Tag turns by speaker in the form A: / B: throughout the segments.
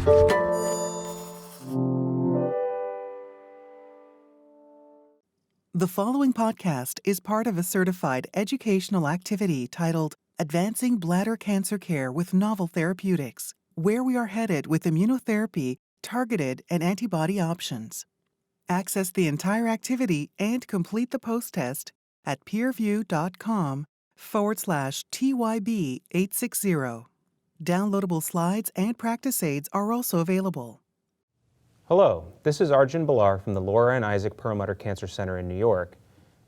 A: The following podcast is part of a certified educational activity titled Advancing Bladder Cancer Care with Novel Therapeutics, where we are headed with immunotherapy, targeted, and antibody options. Access the entire activity and complete the post-test at peerview.com/TYB860. Downloadable slides and practice aids are also available.
B: Hello, this is Arjun Balar from the Laura and Isaac Perlmutter Cancer Center in New York.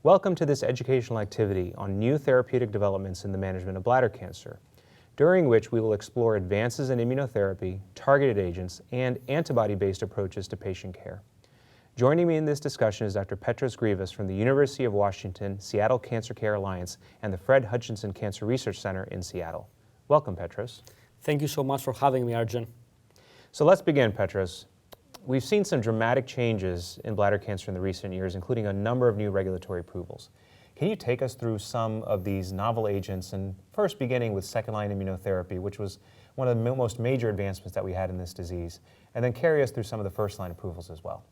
B: Welcome to this educational activity on new therapeutic developments in the management of bladder cancer, during which we will explore advances in immunotherapy, targeted agents, and antibody-based approaches to patient care. Joining me in this discussion is Dr. Petros Grivas from the University of Washington, Seattle Cancer Care Alliance, and the Fred Hutchinson Cancer Research Center in Seattle. Welcome, Petros.
C: Thank you so much for having me, Arjun.
B: So let's begin, Petros. We've seen some dramatic changes in bladder cancer in the recent years, including a number of new regulatory approvals. Can you take us through some of these novel agents, and first beginning with second-line immunotherapy, which was one of the most major advancements that we had in this disease, and then carry us through some of the first-line approvals as well?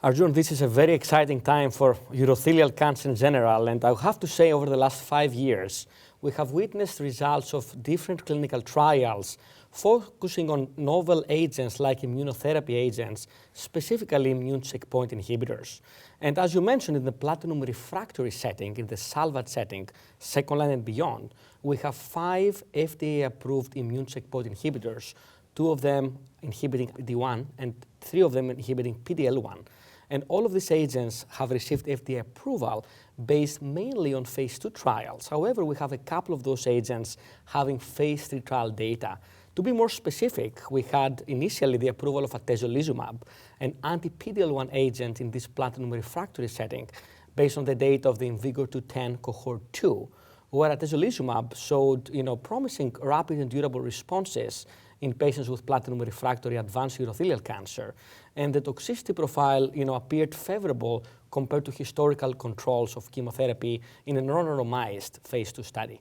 C: Arjun, this is a very exciting time for urothelial cancer in general, and I have to say over the last 5 years, we have witnessed results of different clinical trials focusing on novel agents like immunotherapy agents, specifically immune checkpoint inhibitors. And as you mentioned, in the platinum refractory setting, in the salvage setting, second line and beyond, we have 5 FDA-approved immune checkpoint inhibitors, 2 of them inhibiting PD-1 and 3 of them inhibiting PD-L1. And all of these agents have received FDA approval based mainly on phase 2 trials. However, we have a couple of those agents having phase 3 trial data. To be more specific, we had initially the approval of atezolizumab, an anti-PD-L1 agent in this platinum refractory setting, based on the data of the IMvigor 210 cohort 2, where atezolizumab showed promising rapid and durable responses in patients with platinum refractory advanced urothelial cancer. And the toxicity profile appeared favorable compared to historical controls of chemotherapy in a non-randomized phase 2 study.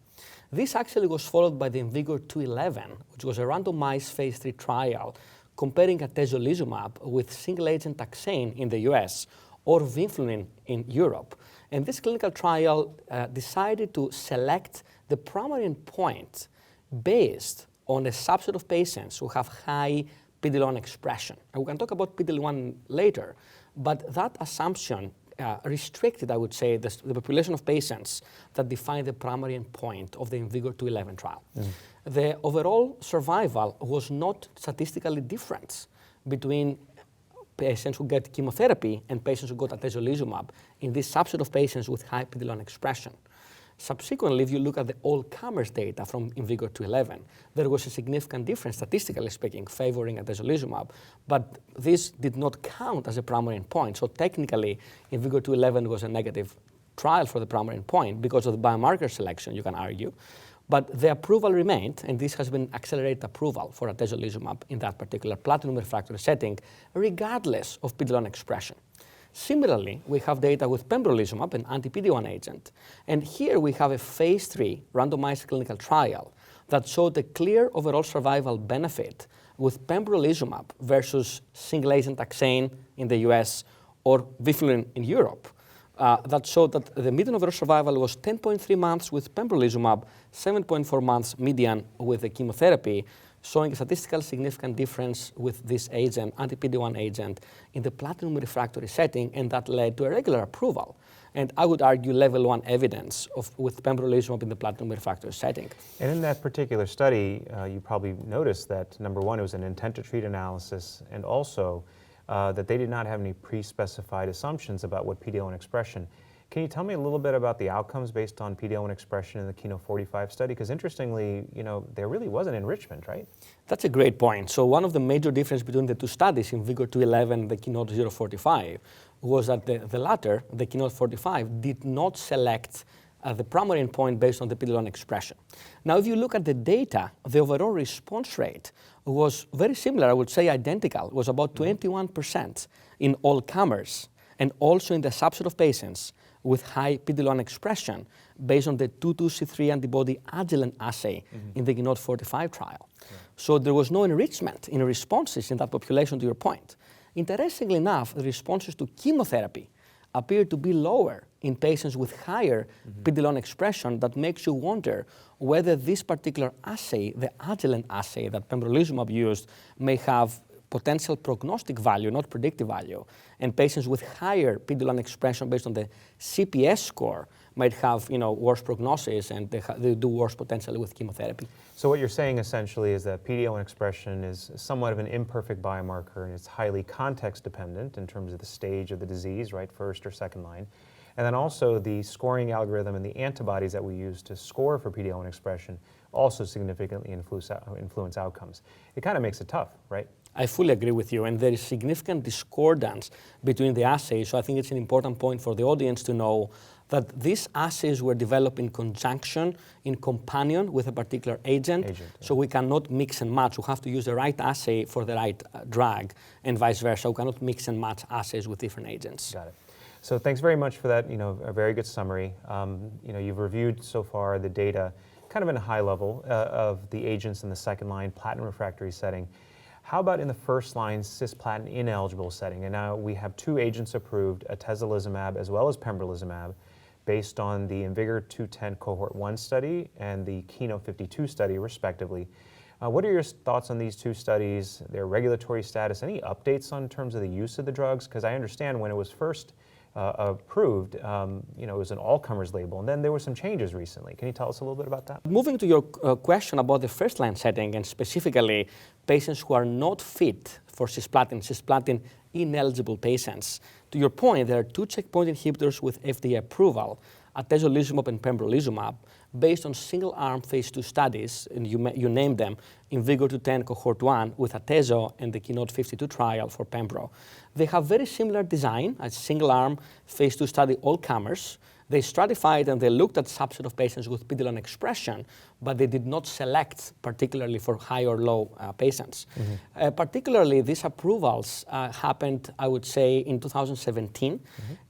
C: This actually was followed by the IMvigor 211, which was a randomized phase 3 trial comparing atezolizumab with single-agent taxane in the US or vinflunin in Europe. And this clinical trial decided to select the primary endpoint based on a subset of patients who have high PD-L1 expression. And we can talk about PD-L1 later, but that assumption restricted, I would say, the population of patients that define the primary endpoint of the IMvigor 211 trial. The overall survival was not statistically different between patients who get chemotherapy and patients who got atezolizumab in this subset of patients with high PD-L1 expression. Subsequently, if you look at the all-comers data from IMvigor 211, there was a significant difference, statistically speaking, favoring atezolizumab, but this did not count as a primary endpoint. So technically, IMvigor 211 was a negative trial for the primary endpoint because of the biomarker selection, you can argue. But the approval remained, and this has been accelerated approval for atezolizumab in that particular platinum refractory setting, regardless of PD-L1 expression. Similarly, we have data with pembrolizumab, an anti-PD-1 agent. And here we have a phase 3 randomized clinical trial that showed a clear overall survival benefit with pembrolizumab versus single-agent taxane in the US or vinflunin in Europe. That showed that the median overall survival was 10.3 months with pembrolizumab, 7.4 months median with the chemotherapy, showing a statistically significant difference with this agent, anti-PD-1 agent, in the platinum refractory setting, and that led to a regular approval. And I would argue level 1 evidence with pembrolizumab in the platinum refractory setting.
B: And in that particular study, you probably noticed that, number one, it was an intent-to-treat analysis, and also that they did not have any pre-specified assumptions about what PD-L1 expression. Can you tell me a little bit about the outcomes based on PD-L1 expression in the KEYNOTE-45 study? Because interestingly, there really was an enrichment, right?
C: That's a great point. So one of the major differences between the two studies, IMvigor 211 and the KEYNOTE-045, was that the latter, the KEYNOTE-45, did not select the primary endpoint based on the PD-L1 expression. Now, if you look at the data, the overall response rate was very similar, I would say identical. It was about 21% in all comers, and also in the subset of patients with high PD-L1 expression based on the 22C3 antibody Agilent assay in the KEYNOTE-45 trial. Yeah. So there was no enrichment in responses in that population, to your point. Interestingly enough, the responses to chemotherapy appear to be lower in patients with higher PD-L1 expression. That makes you wonder whether this particular assay, the Agilent assay that pembrolizumab used, may have potential prognostic value, not predictive value. And patients with higher PD-L1 expression based on the CPS score might have worse prognosis, and they do worse potentially with chemotherapy.
B: So what you're saying essentially is that PD-L1 expression is somewhat of an imperfect biomarker, and it's highly context dependent in terms of the stage of the disease, right, first or second line. And then also the scoring algorithm and the antibodies that we use to score for PD-L1 expression also significantly influence outcomes. It kind of makes it tough, right?
C: I fully agree with you, and there is significant discordance between the assays, so I think it's an important point for the audience to know that these assays were developed in conjunction, in companion with a particular agent. So we cannot mix and match. We have to use the right assay for the right drug, and vice versa. We cannot mix and match assays with different agents.
B: Got it. So thanks very much for that, a very good summary. You've reviewed so far the data kind of in a high level of the agents in the second line platinum refractory setting. How about in the first line cisplatin ineligible setting? And now we have two agents approved, atezolizumab as well as pembrolizumab, based on the IMvigor 210 cohort 1 study and the Keynote 52 study respectively. What are your thoughts on these two studies, their regulatory status, any updates on terms of the use of the drugs? Because I understand when it was first approved, it was an all-comers label, and then there were some changes recently. Can you tell us a little bit about that?
C: Moving to your question about the first-line setting, and specifically patients who are not fit for cisplatin ineligible patients. To your point, there are two checkpoint inhibitors with FDA approval, atezolizumab and pembrolizumab, based on single-arm phase 2 studies, and you named them, IMvigor 210 cohort 1 with atezo and the Keynote 52 trial for pembro. They have very similar design, a single-arm phase 2 study, all comers. They stratified and they looked at subset of patients with PD-L1 expression, but they did not select particularly for high or low patients. Particularly, these approvals happened, I would say, in 2017.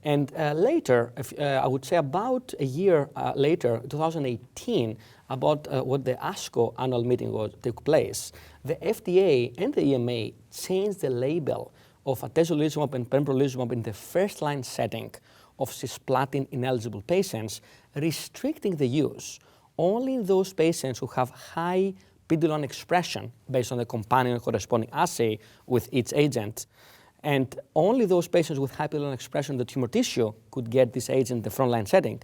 C: And later, I would say about a year later, 2018, about what the ASCO annual meeting took place, the FDA and the EMA changed the label of atezolizumab and pembrolizumab in the first-line setting of cisplatin ineligible patients, restricting the use only in those patients who have high PD-L1 expression based on the companion corresponding assay with each agent. And only those patients with high PD-L1 expression in the tumor tissue could get this agent in the frontline setting.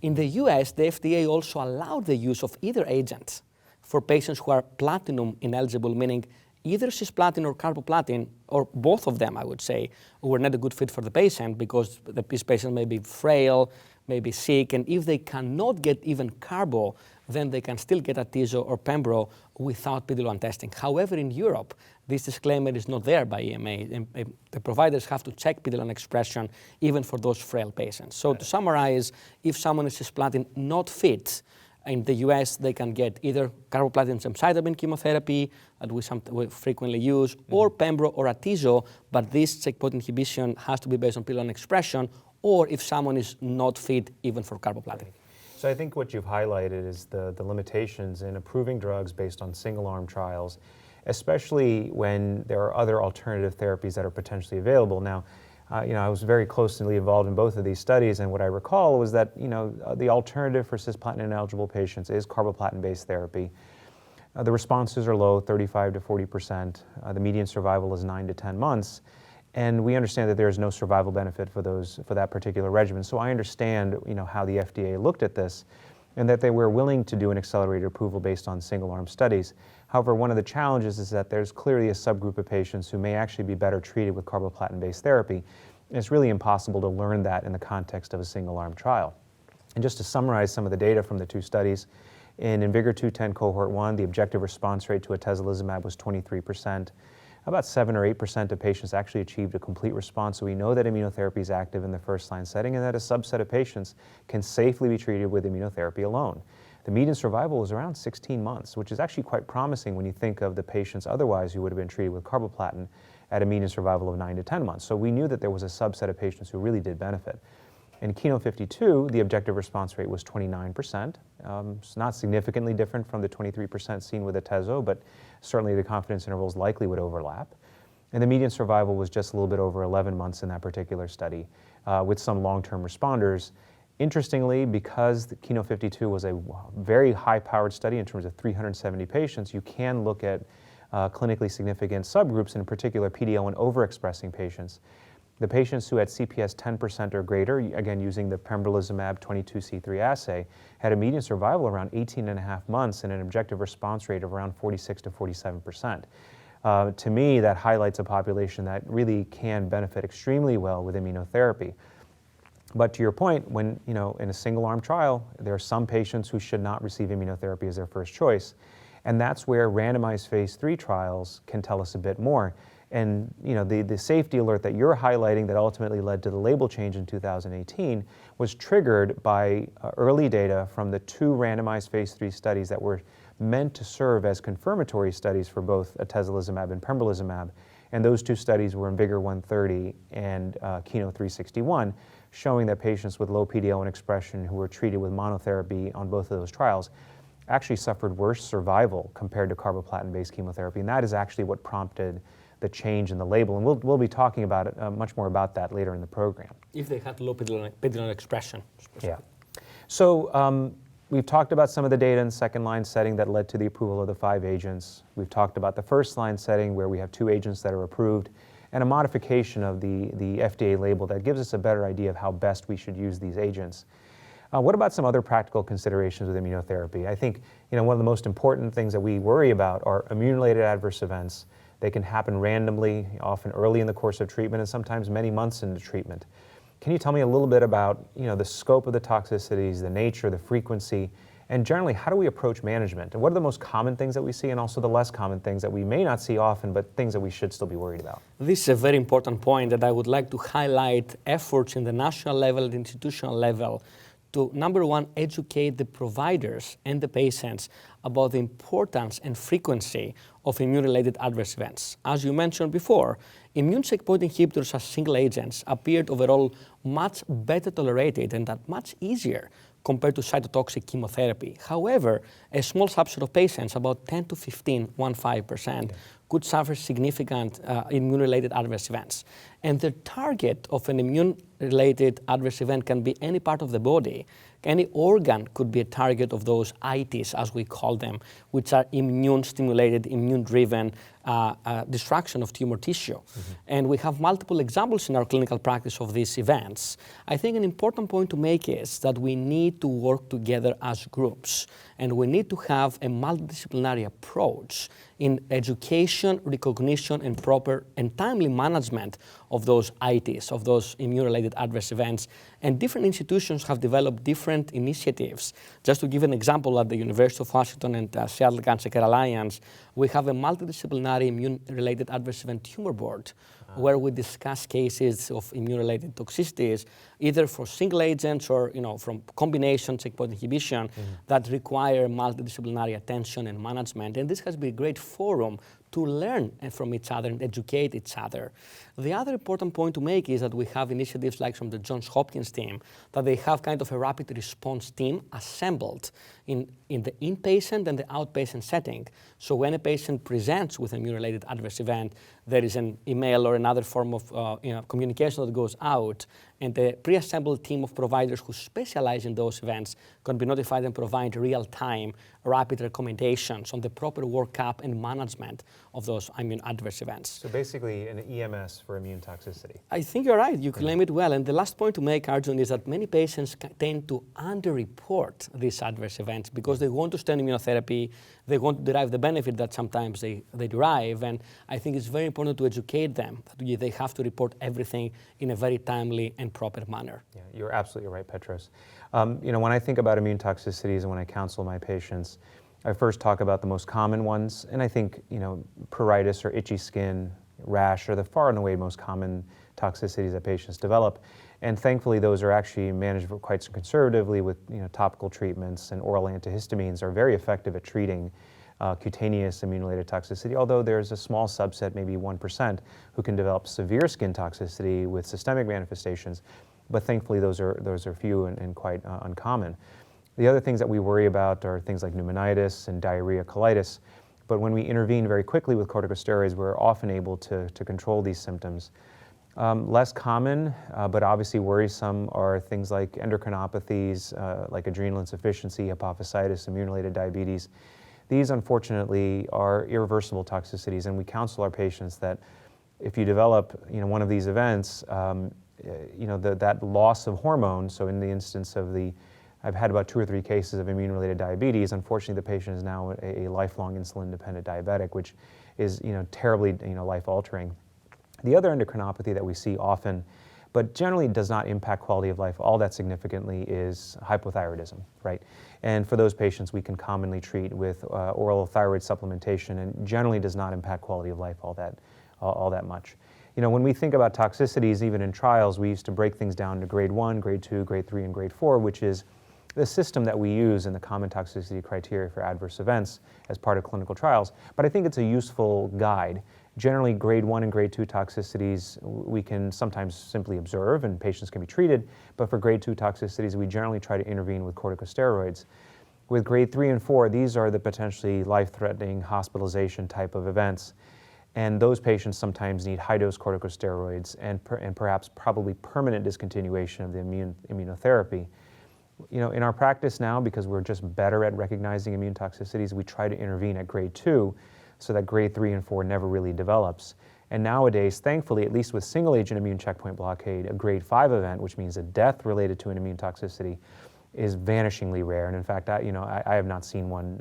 C: In the US, the FDA also allowed the use of either agent for patients who are platinum ineligible, meaning either cisplatin or carboplatin, or both of them, I would say, were not a good fit for the patient because this patient may be frail, may be sick, and if they cannot get even carbo, then they can still get atezo or pembro without PD-L1 testing. However, in Europe, this disclaimer is not there by EMA. The providers have to check PD-L1 expression even for those frail patients. So to summarize, if someone is cisplatin not fit, in the US, they can get either carboplatin gemcitabine chemotherapy that we frequently use, or pembro or atezo, but this checkpoint inhibition has to be based on PD-L1 expression, or if someone is not fit even for carboplatin.
B: So I think what you've highlighted is the limitations in approving drugs based on single-arm trials, especially when there are other alternative therapies that are potentially available. Now, I was very closely involved in both of these studies, and what I recall was that, the alternative for cisplatin-ineligible patients is carboplatin-based therapy. The responses are low, 35 to 40%. The median survival is 9 to 10 months, and we understand that there is no survival benefit for that particular regimen. So I understand, how the FDA looked at this, and that they were willing to do an accelerated approval based on single-arm studies. However, one of the challenges is that there's clearly a subgroup of patients who may actually be better treated with carboplatin-based therapy. And it's really impossible to learn that in the context of a single-arm trial. And just to summarize some of the data from the two studies, in IMvigor 210 cohort 1, the objective response rate to atezolizumab was 23%. About 7 or 8% of patients actually achieved a complete response, so we know that immunotherapy is active in the first-line setting and that a subset of patients can safely be treated with immunotherapy alone. The median survival was around 16 months, which is actually quite promising when you think of the patients otherwise who would have been treated with carboplatin at a median survival of 9 to 10 months. So we knew that there was a subset of patients who really did benefit. In KEYNOTE-52, the objective response rate was 29%. It's not significantly different from the 23% seen with atezo, but certainly the confidence intervals likely would overlap. And the median survival was just a little bit over 11 months in that particular study, with some long-term responders. Interestingly, because the KEYNOTE-52 was a very high-powered study in terms of 370 patients, you can look at clinically significant subgroups, in particular PD-L1 overexpressing patients. The patients who had CPS 10% or greater, again using the pembrolizumab 22C3 assay, had a median survival around 18.5 months and an objective response rate of around 46 to 47%. To me, that highlights a population that really can benefit extremely well with immunotherapy. But to your point, when in a single-arm trial, there are some patients who should not receive immunotherapy as their first choice, and that's where randomized phase 3 trials can tell us a bit more. And the safety alert that you're highlighting that ultimately led to the label change in 2018 was triggered by early data from the 2 randomized phase 3 studies that were meant to serve as confirmatory studies for both atezolizumab and pembrolizumab. And those 2 studies were IMvigor 130 and KEYNOTE-361, showing that patients with low PD-L1 expression who were treated with monotherapy on both of those trials actually suffered worse survival compared to carboplatin-based chemotherapy. And that is actually what prompted the change in the label. And we'll be talking about it, much more about that later in the program.
C: If they had low PD-L1 expression.
B: Yeah. So we've talked about some of the data in the second-line setting that led to the approval of the 5 agents. We've talked about the first-line setting where we have 2 agents that are approved and a modification of the FDA label that gives us a better idea of how best we should use these agents. What about some other practical considerations with immunotherapy? I think one of the most important things that we worry about are immune-related adverse events. They can happen randomly, often early in the course of treatment, and sometimes many months into treatment. Can you tell me a little bit about the scope of the toxicities, the nature, the frequency, and generally how do we approach management? And what are the most common things that we see and also the less common things that we may not see often but things that we should still be worried about?
C: This is a very important point that I would like to highlight efforts in the national level and institutional level to, number one, educate the providers and the patients about the importance and frequency of immune-related adverse events. As you mentioned before, immune checkpoint inhibitors as single agents appeared overall much better tolerated and that much easier compared to cytotoxic chemotherapy. However, a small subset of patients, about 10 to 15%, could suffer significant immune-related adverse events. And the target of an immune-related adverse event can be any part of the body. Any organ could be a target of those ITs, as we call them, which are immune-stimulated, immune-driven destruction of tumor tissue. Mm-hmm. And we have multiple examples in our clinical practice of these events. I think an important point to make is that we need to work together as groups, and we need to have a multidisciplinary approach in education, recognition, and proper and timely management of those ITs, of those immune-related adverse events. And different institutions have developed different initiatives. Just to give an example, at the University of Washington and Seattle Cancer Care Alliance, we have a multidisciplinary immune-related adverse event tumor board where we discuss cases of immune-related toxicities, either for single agents or from combination checkpoint inhibition that require multidisciplinary attention and management. And this has been a great forum to learn from each other and educate each other. The other important point to make is that we have initiatives like from the Johns Hopkins team, that they have kind of a rapid response team assembled in the inpatient and the outpatient setting. So when a patient presents with an immune-related adverse event, there is an email or another form of communication that goes out, and the pre-assembled team of providers who specialize in those events can be notified and provide real-time, rapid recommendations on the proper workup and management of those immune adverse events.
B: So basically an EMS for immune toxicity.
C: I think you're right. You claim it well. And the last point to make, Arjun, is that many patients tend to underreport these adverse events because they want to stay on immunotherapy, they want to derive the benefit that sometimes they derive. And I think it's very important to educate them that they have to report everything in a very timely and proper manner.
B: Yeah, you're absolutely right, Petros. When I think about immune toxicities and when I counsel my patients, I first talk about the most common ones, and I think pruritus or itchy skin, rash are the far and away most common toxicities that patients develop. And thankfully, those are actually managed quite conservatively with topical treatments, and oral antihistamines are very effective at treating cutaneous immune-related toxicity, although there's a small subset, maybe 1%, who can develop severe skin toxicity with systemic manifestations. but thankfully those are few and quite uncommon. The other things that we worry about are things like pneumonitis and diarrhea, colitis, but when we intervene very quickly with corticosteroids, we're often able to control these symptoms. Less common, but obviously worrisome, are things like endocrinopathies, like adrenal insufficiency, hypophysitis, immune-related diabetes. These, unfortunately, are irreversible toxicities, and we counsel our patients that if you develop, one of these events, that loss of hormone. So, in the instance of I've had about 2 or 3 cases of immune-related diabetes. Unfortunately, the patient is now a lifelong insulin-dependent diabetic, which is, terribly, life-altering. The other endocrinopathy that we see often, but generally does not impact quality of life all that significantly, is hypothyroidism, right? And for those patients, we can commonly treat with oral thyroid supplementation, and generally does not impact quality of life all that much. When we think about toxicities, even in trials, we used to break things down to grade 1, grade 2, grade 3, and grade 4, which is the system that we use in the common toxicity criteria for adverse events as part of clinical trials. But I think it's a useful guide. Generally, grade 1 and grade 2 toxicities we can sometimes simply observe and patients can be treated, but for grade 2 toxicities, we generally try to intervene with corticosteroids. With grade 3 and 4, these are the potentially life-threatening hospitalization type of events, and those patients sometimes need high-dose corticosteroids and perhaps probably permanent discontinuation of the immunotherapy. In our practice now, because we're just better at recognizing immune toxicities, we try to intervene at grade 2 so that grade 3 and 4 never really develops. And nowadays, thankfully, at least with single-agent immune checkpoint blockade, a grade 5 event, which means a death related to an immune toxicity, is vanishingly rare. And in fact, I have not seen one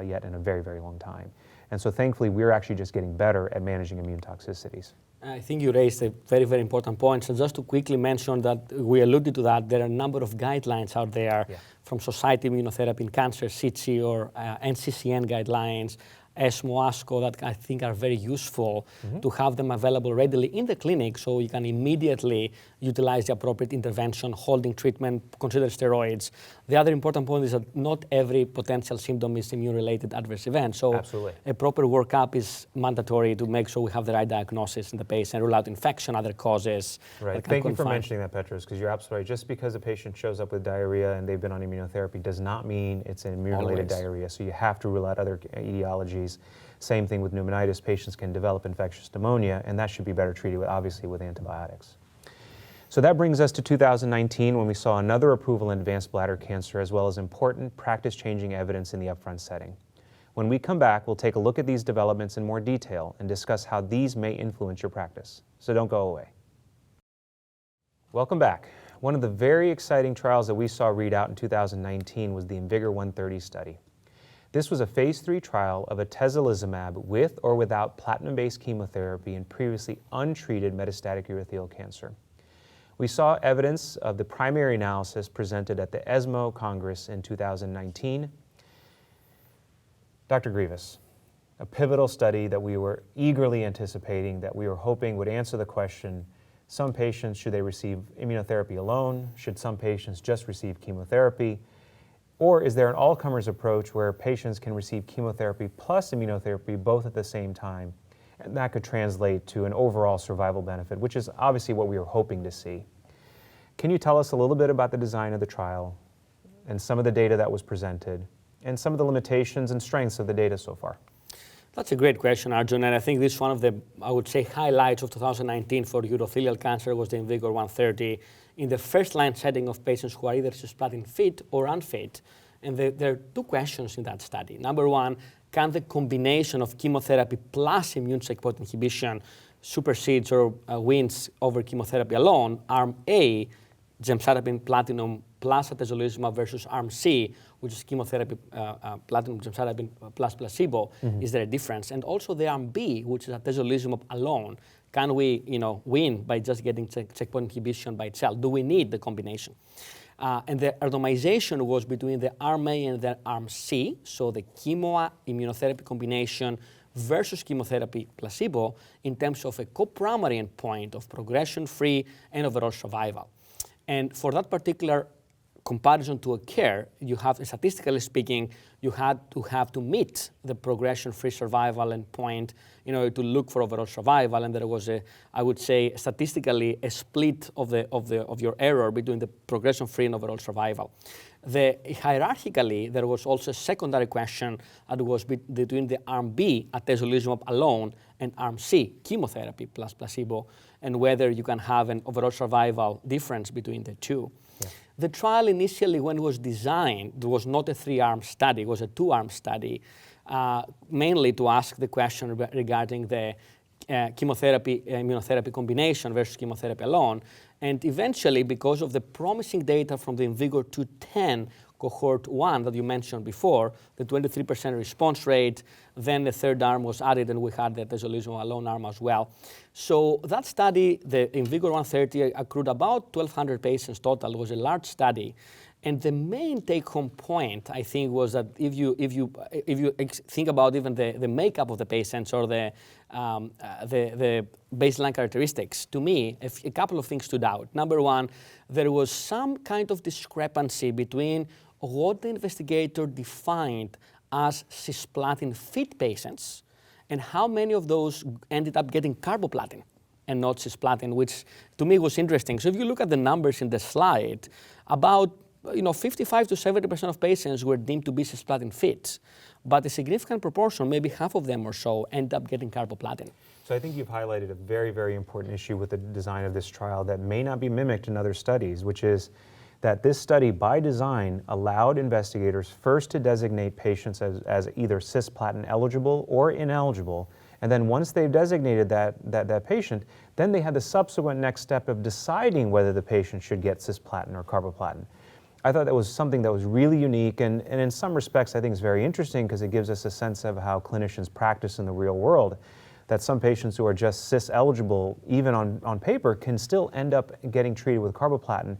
B: yet in a very, very long time. And so thankfully, we're actually just getting better at managing immune toxicities.
C: I think you raised a very, very important point. So just to quickly mention that we alluded to that, there are a number of guidelines out there from Society of Immunotherapy in Cancer, SITC, or NCCN guidelines, ESMO, ASCO, that I think are very useful to have them available readily in the clinic so you can immediately utilize the appropriate intervention, holding treatment, consider steroids. The other important point is that not every potential symptom is immune-related adverse event. So
B: Absolutely.
C: A proper workup is mandatory to make sure we have the right diagnosis in the patient, rule out infection, other causes.
B: Right. Thank you for mentioning that, Petros, because you're absolutely right. Just because a patient shows up with diarrhea and they've been on immunotherapy does not mean it's an immune-related diarrhea. So you have to rule out other etiologies. Same thing with pneumonitis. Patients can develop infectious pneumonia, and that should be better treated, obviously, with antibiotics. So that brings us to 2019, when we saw another approval in advanced bladder cancer, as well as important practice-changing evidence in the upfront setting. When we come back, we'll take a look at these developments in more detail and discuss how these may influence your practice. So don't go away. Welcome back. One of the very exciting trials that we saw read out in 2019 was the IMvigor 130 study. This was a phase 3 trial of atezolizumab with or without platinum-based chemotherapy in previously untreated metastatic urothelial cancer. We saw evidence of the primary analysis presented at the ESMO Congress in 2019. Dr. Grievous, a pivotal study that we were eagerly anticipating, that we were hoping would answer the question, some patients, should they receive immunotherapy alone? Should some patients just receive chemotherapy? Or is there an all-comers approach where patients can receive chemotherapy plus immunotherapy both at the same time? And that could translate to an overall survival benefit, which is obviously what we were hoping to see. Can you tell us a little bit about the design of the trial and some of the data that was presented and some of the limitations and strengths of the data so far?
C: That's a great question, Arjun, and I think this is one of the, I would say, highlights of 2019 for urothelial cancer was the IMvigor 130 in the first-line setting of patients who are either cisplatin fit or unfit. And there are 2 questions in that study. Number 1, can the combination of chemotherapy plus immune checkpoint inhibition supersedes or wins over chemotherapy alone? Arm A, gemcitabine platinum plus atezolizumab versus Arm C, which is chemotherapy platinum gemcitabine plus placebo. Is there a difference? And also the Arm B, which is atezolizumab alone. Can we, win by just getting checkpoint inhibition by itself? Do we need the combination? And the randomization was between the Arm A and the Arm C, so the chemo immunotherapy combination versus chemotherapy placebo in terms of a co-primary endpoint of progression-free and overall survival. And for that particular comparison to occur, you have, statistically speaking, you had to have to meet the progression-free survival endpoint in order to look for overall survival, and there was I would say, statistically a split of your error between the progression-free and overall survival. Hierarchically, there was also a secondary question that was between the arm B, atezolizumab alone, and arm C, chemotherapy plus placebo, and whether you can have an overall survival difference between the two. Yeah. The trial initially, when it was designed, it was not a 3-arm study, it was a 2-arm study, mainly to ask the question regarding the chemotherapy, immunotherapy combination versus chemotherapy alone. And eventually, because of the promising data from the IMvigor 210 cohort 1 that you mentioned before, the 23% response rate, then the third arm was added, and we had the atezolizumab alone arm as well. So that study, the IMvigor 130, accrued about 1,200 patients total. It was a large study. And the main take-home point, I think, was that if you think about even the makeup of the patients or the baseline characteristics, to me, a couple of things stood out. Number one, there was some kind of discrepancy between what the investigator defined as cisplatin-fit patients and how many of those ended up getting carboplatin and not cisplatin, which to me was interesting. So if you look at the numbers in the slide, about 55 to 70% of patients were deemed to be cisplatin fit, but a significant proportion, maybe half of them or so, end up getting carboplatin.
B: So I think you've highlighted a very, very important issue with the design of this trial that may not be mimicked in other studies, which is that this study, by design, allowed investigators first to designate patients as either cisplatin eligible or ineligible, and then once they've designated that patient, then they had the subsequent next step of deciding whether the patient should get cisplatin or carboplatin. I thought that was something that was really unique, and in some respects I think it's very interesting because it gives us a sense of how clinicians practice in the real world, that some patients who are just cis eligible, even on paper, can still end up getting treated with carboplatin.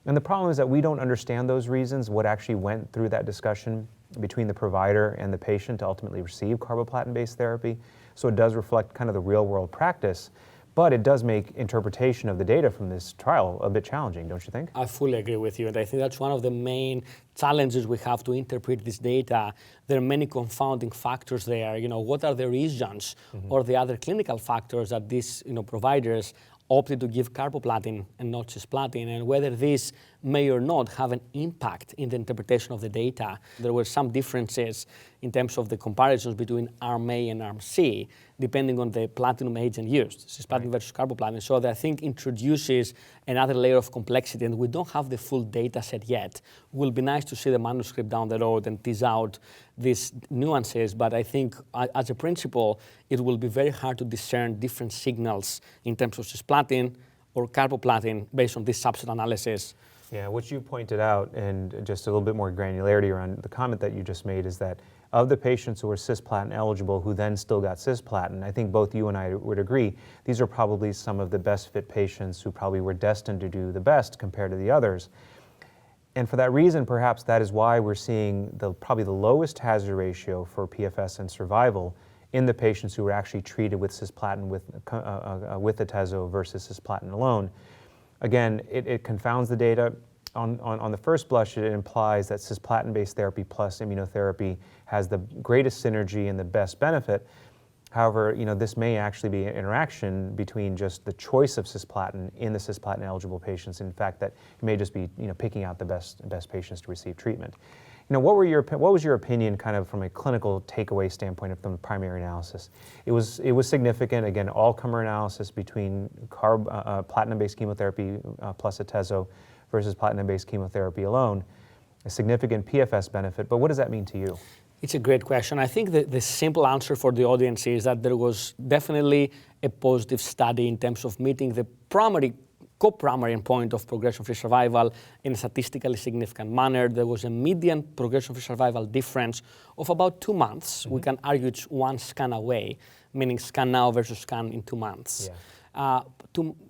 B: And the problem is that we don't understand those reasons, what actually went through that discussion between the provider and the patient to ultimately receive carboplatin-based therapy. So it does reflect kind of the real world practice. But it does make interpretation of the data from this trial a bit challenging, don't you think?
C: I fully agree with you, and I think that's one of the main challenges we have to interpret this data. There are many confounding factors there. What are the reasons or the other clinical factors that these providers opted to give carboplatin and not cisplatin, and whether this may or not have an impact in the interpretation of the data. There were some differences in terms of the comparisons between arm A and arm C, depending on the platinum agent used, cisplatin versus carboplatin. So that I think introduces another layer of complexity, and we don't have the full data set yet. It will be nice to see the manuscript down the road and tease out these nuances, but I think as a principle, it will be very hard to discern different signals in terms of cisplatin or carboplatin based on this subset analysis.
B: Yeah, what you pointed out, and just a little bit more granularity around the comment that you just made, is that of the patients who were cisplatin eligible who then still got cisplatin, I think both you and I would agree, these are probably some of the best fit patients who probably were destined to do the best compared to the others. And for that reason, perhaps that is why we're seeing probably the lowest hazard ratio for PFS and survival in the patients who were actually treated with cisplatin with atezo versus cisplatin alone. Again, it confounds the data. On the first blush, it implies that cisplatin-based therapy plus immunotherapy has the greatest synergy and the best benefit. However, this may actually be an interaction between just the choice of cisplatin in the cisplatin-eligible patients. In fact, that it may just be picking out the best patients to receive treatment. What was your opinion, kind of from a clinical takeaway standpoint from the primary analysis? It was significant. Again, all-comer analysis between platinum-based chemotherapy plus atezo versus platinum-based chemotherapy alone. A significant PFS benefit, but what does that mean to you?
C: It's a great question. I think the simple answer for the audience is that there was definitely a positive study in terms of meeting the co-primary endpoint of progression-free survival in a statistically significant manner. There was a median progression-free survival difference of about 2 months. We can argue it's one scan away, meaning scan now versus scan in 2 months. Yeah.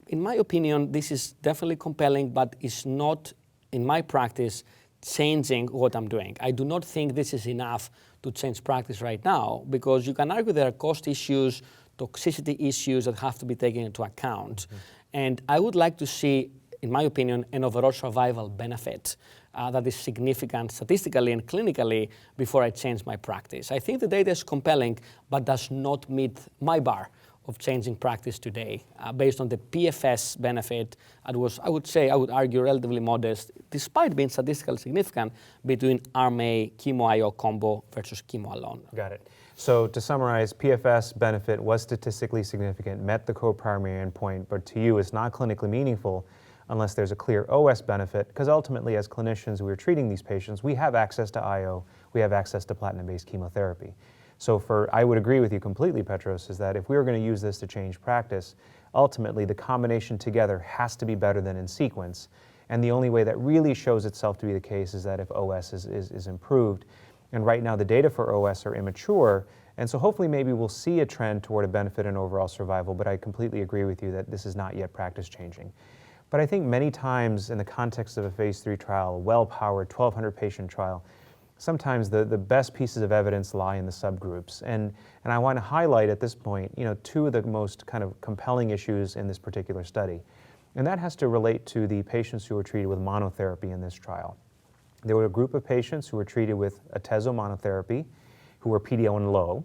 C: In my opinion, this is definitely compelling, but it's not, in my practice, changing what I'm doing. I do not think this is enough to change practice right now, because you can argue there are cost issues, toxicity issues that have to be taken into account. And I would like to see in my opinion, an overall survival benefit that is significant statistically and clinically before I change my practice. I think the data is compelling, but does not meet my bar of changing practice today. Based on the PFS benefit, it was, I would argue, relatively modest, despite being statistically significant between arm A chemo-IO combo versus chemo alone.
B: Got it. So to summarize, PFS benefit was statistically significant, met the co-primary endpoint, but to you it's not clinically meaningful unless there's a clear OS benefit, because ultimately as clinicians who are treating these patients, we have access to IO, we have access to platinum-based chemotherapy. So I would agree with you completely, Petros, is that if we were going to use this to change practice, ultimately the combination together has to be better than in sequence. And the only way that really shows itself to be the case is that if OS is improved. And right now the data for OS are immature, and so hopefully maybe we'll see a trend toward a benefit in overall survival, but I completely agree with you that this is not yet practice changing. But I think many times in the context of a phase 3 trial, a well-powered 1,200 patient trial, sometimes the best pieces of evidence lie in the subgroups. And I want to highlight at this point, two of the most kind of compelling issues in this particular study. And that has to relate to the patients who were treated with monotherapy in this trial. There were a group of patients who were treated with atezo monotherapy who were PD-L1 low,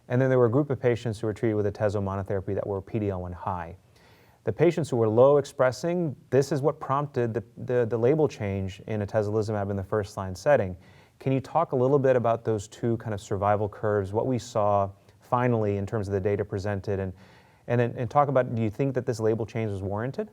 B: and then there were a group of patients who were treated with atezo monotherapy that were PD-L1 high. The patients who were low expressing, this is what prompted the label change in atezolizumab in the first line setting. Can you talk a little bit about those two kind of survival curves, what we saw finally in terms of the data presented, and talk about, do you think that this label change was warranted?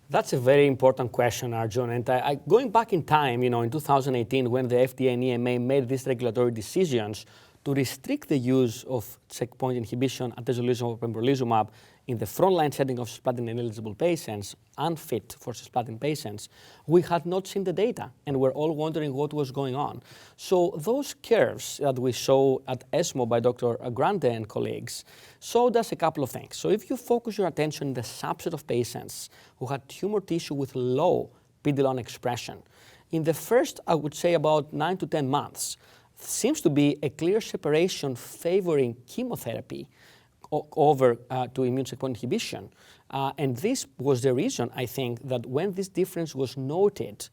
C: That's a very important question, Arjun. And going back in time, in 2018, when the FDA and EMA made these regulatory decisions to restrict the use of checkpoint inhibition, atezolizumab or pembrolizumab, in the frontline setting of cisplatin-ineligible patients, unfit for cisplatin patients, we had not seen the data, and we're all wondering what was going on. So those curves that we saw at ESMO by Dr. Grande and colleagues showed us a couple of things. So if you focus your attention on the subset of patients who had tumor tissue with low PD-L1 expression, in the first, I would say, about 9 to 10 months, seems to be a clear separation favoring chemotherapy over to immune checkpoint inhibition. And this was the reason, I think, that when this difference was noted,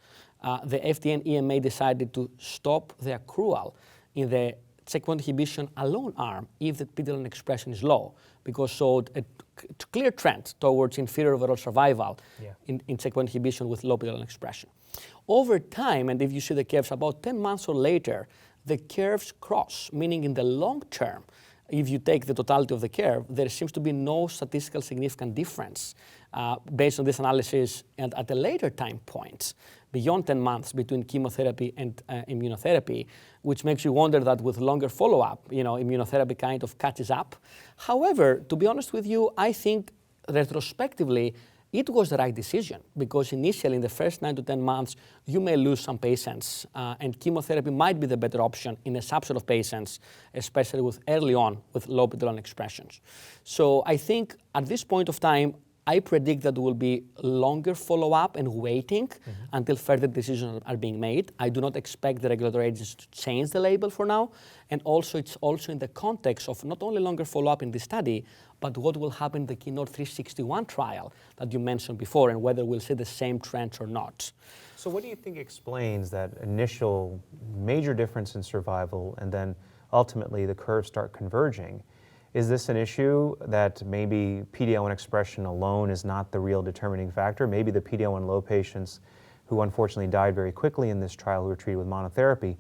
C: the FDA and EMA decided to stop the accrual in the checkpoint inhibition alone arm if the PD-L1 expression is low, because showed a clear trend towards inferior overall survival in checkpoint inhibition with low PD-L1 expression. Over time, and if you see the curves about 10 months or later, the curves cross, meaning in the long term, if you take the totality of the curve, there seems to be no statistical significant difference based on this analysis and at a later time point, beyond 10 months between chemotherapy and immunotherapy, which makes you wonder that with longer follow-up, immunotherapy kind of catches up. However, to be honest with you, I think retrospectively, it was the right decision, because initially in the first 9 to 10 months, you may lose some patients, and chemotherapy might be the better option in a subset of patients, especially with early on with low PD-L1 expressions. So I think at this point of time, I predict that there will be longer follow-up and waiting until further decisions are being made. I do not expect the regulatory agencies to change the label for now. And also, it's also in the context of not only longer follow-up in this study, but what will happen in the Keynote 361 trial that you mentioned before, and whether we'll see the same trends or not.
B: So what do you think explains that initial major difference in survival and then ultimately the curves start converging? Is this an issue that maybe PD-L1 expression alone is not the real determining factor? Maybe the PD-L1 low patients who unfortunately died very quickly in this trial who were treated with monotherapy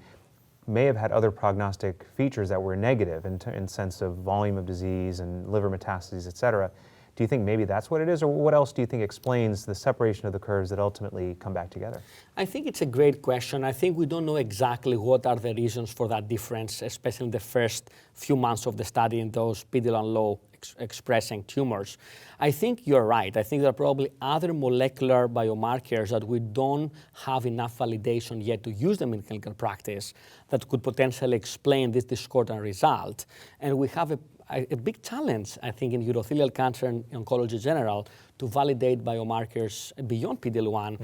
B: may have had other prognostic features that were negative in sense of volume of disease and liver metastases, et cetera. Do you think maybe that's what it is, or what else do you think explains the separation of the curves that ultimately come back together?
C: I think it's a great question. I think we don't know exactly what are the reasons for that difference, especially in the first few months of the study in those PD-L1 low expressing tumors. I think you're right. I think there are probably other molecular biomarkers that we don't have enough validation yet to use them in clinical practice that could potentially explain this discordant result. And we have a big challenge, I think, in urothelial cancer and oncology in general to validate biomarkers beyond PD-L1.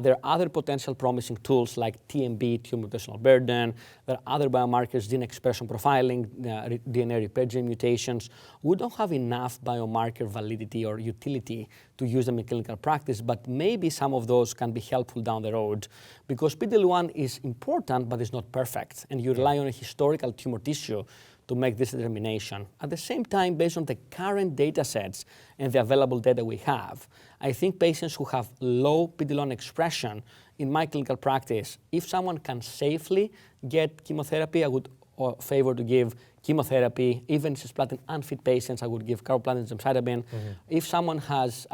C: There are other potential promising tools like TMB, tumor mutational burden. There are other biomarkers, gene expression profiling, DNA repair gene mutations. We don't have enough biomarker validity or utility to use them in clinical practice, but maybe some of those can be helpful down the road because PD-L1 is important, but it's not perfect, and you rely on a historical tumor tissue to make this determination. At the same time, based on the current data sets and the available data we have, I think patients who have low PD-L1 expression in my clinical practice, if someone can safely get chemotherapy, I would favor to give chemotherapy. Even in cisplatin unfit patients, I would give carboplatin and gemcitabine. If someone has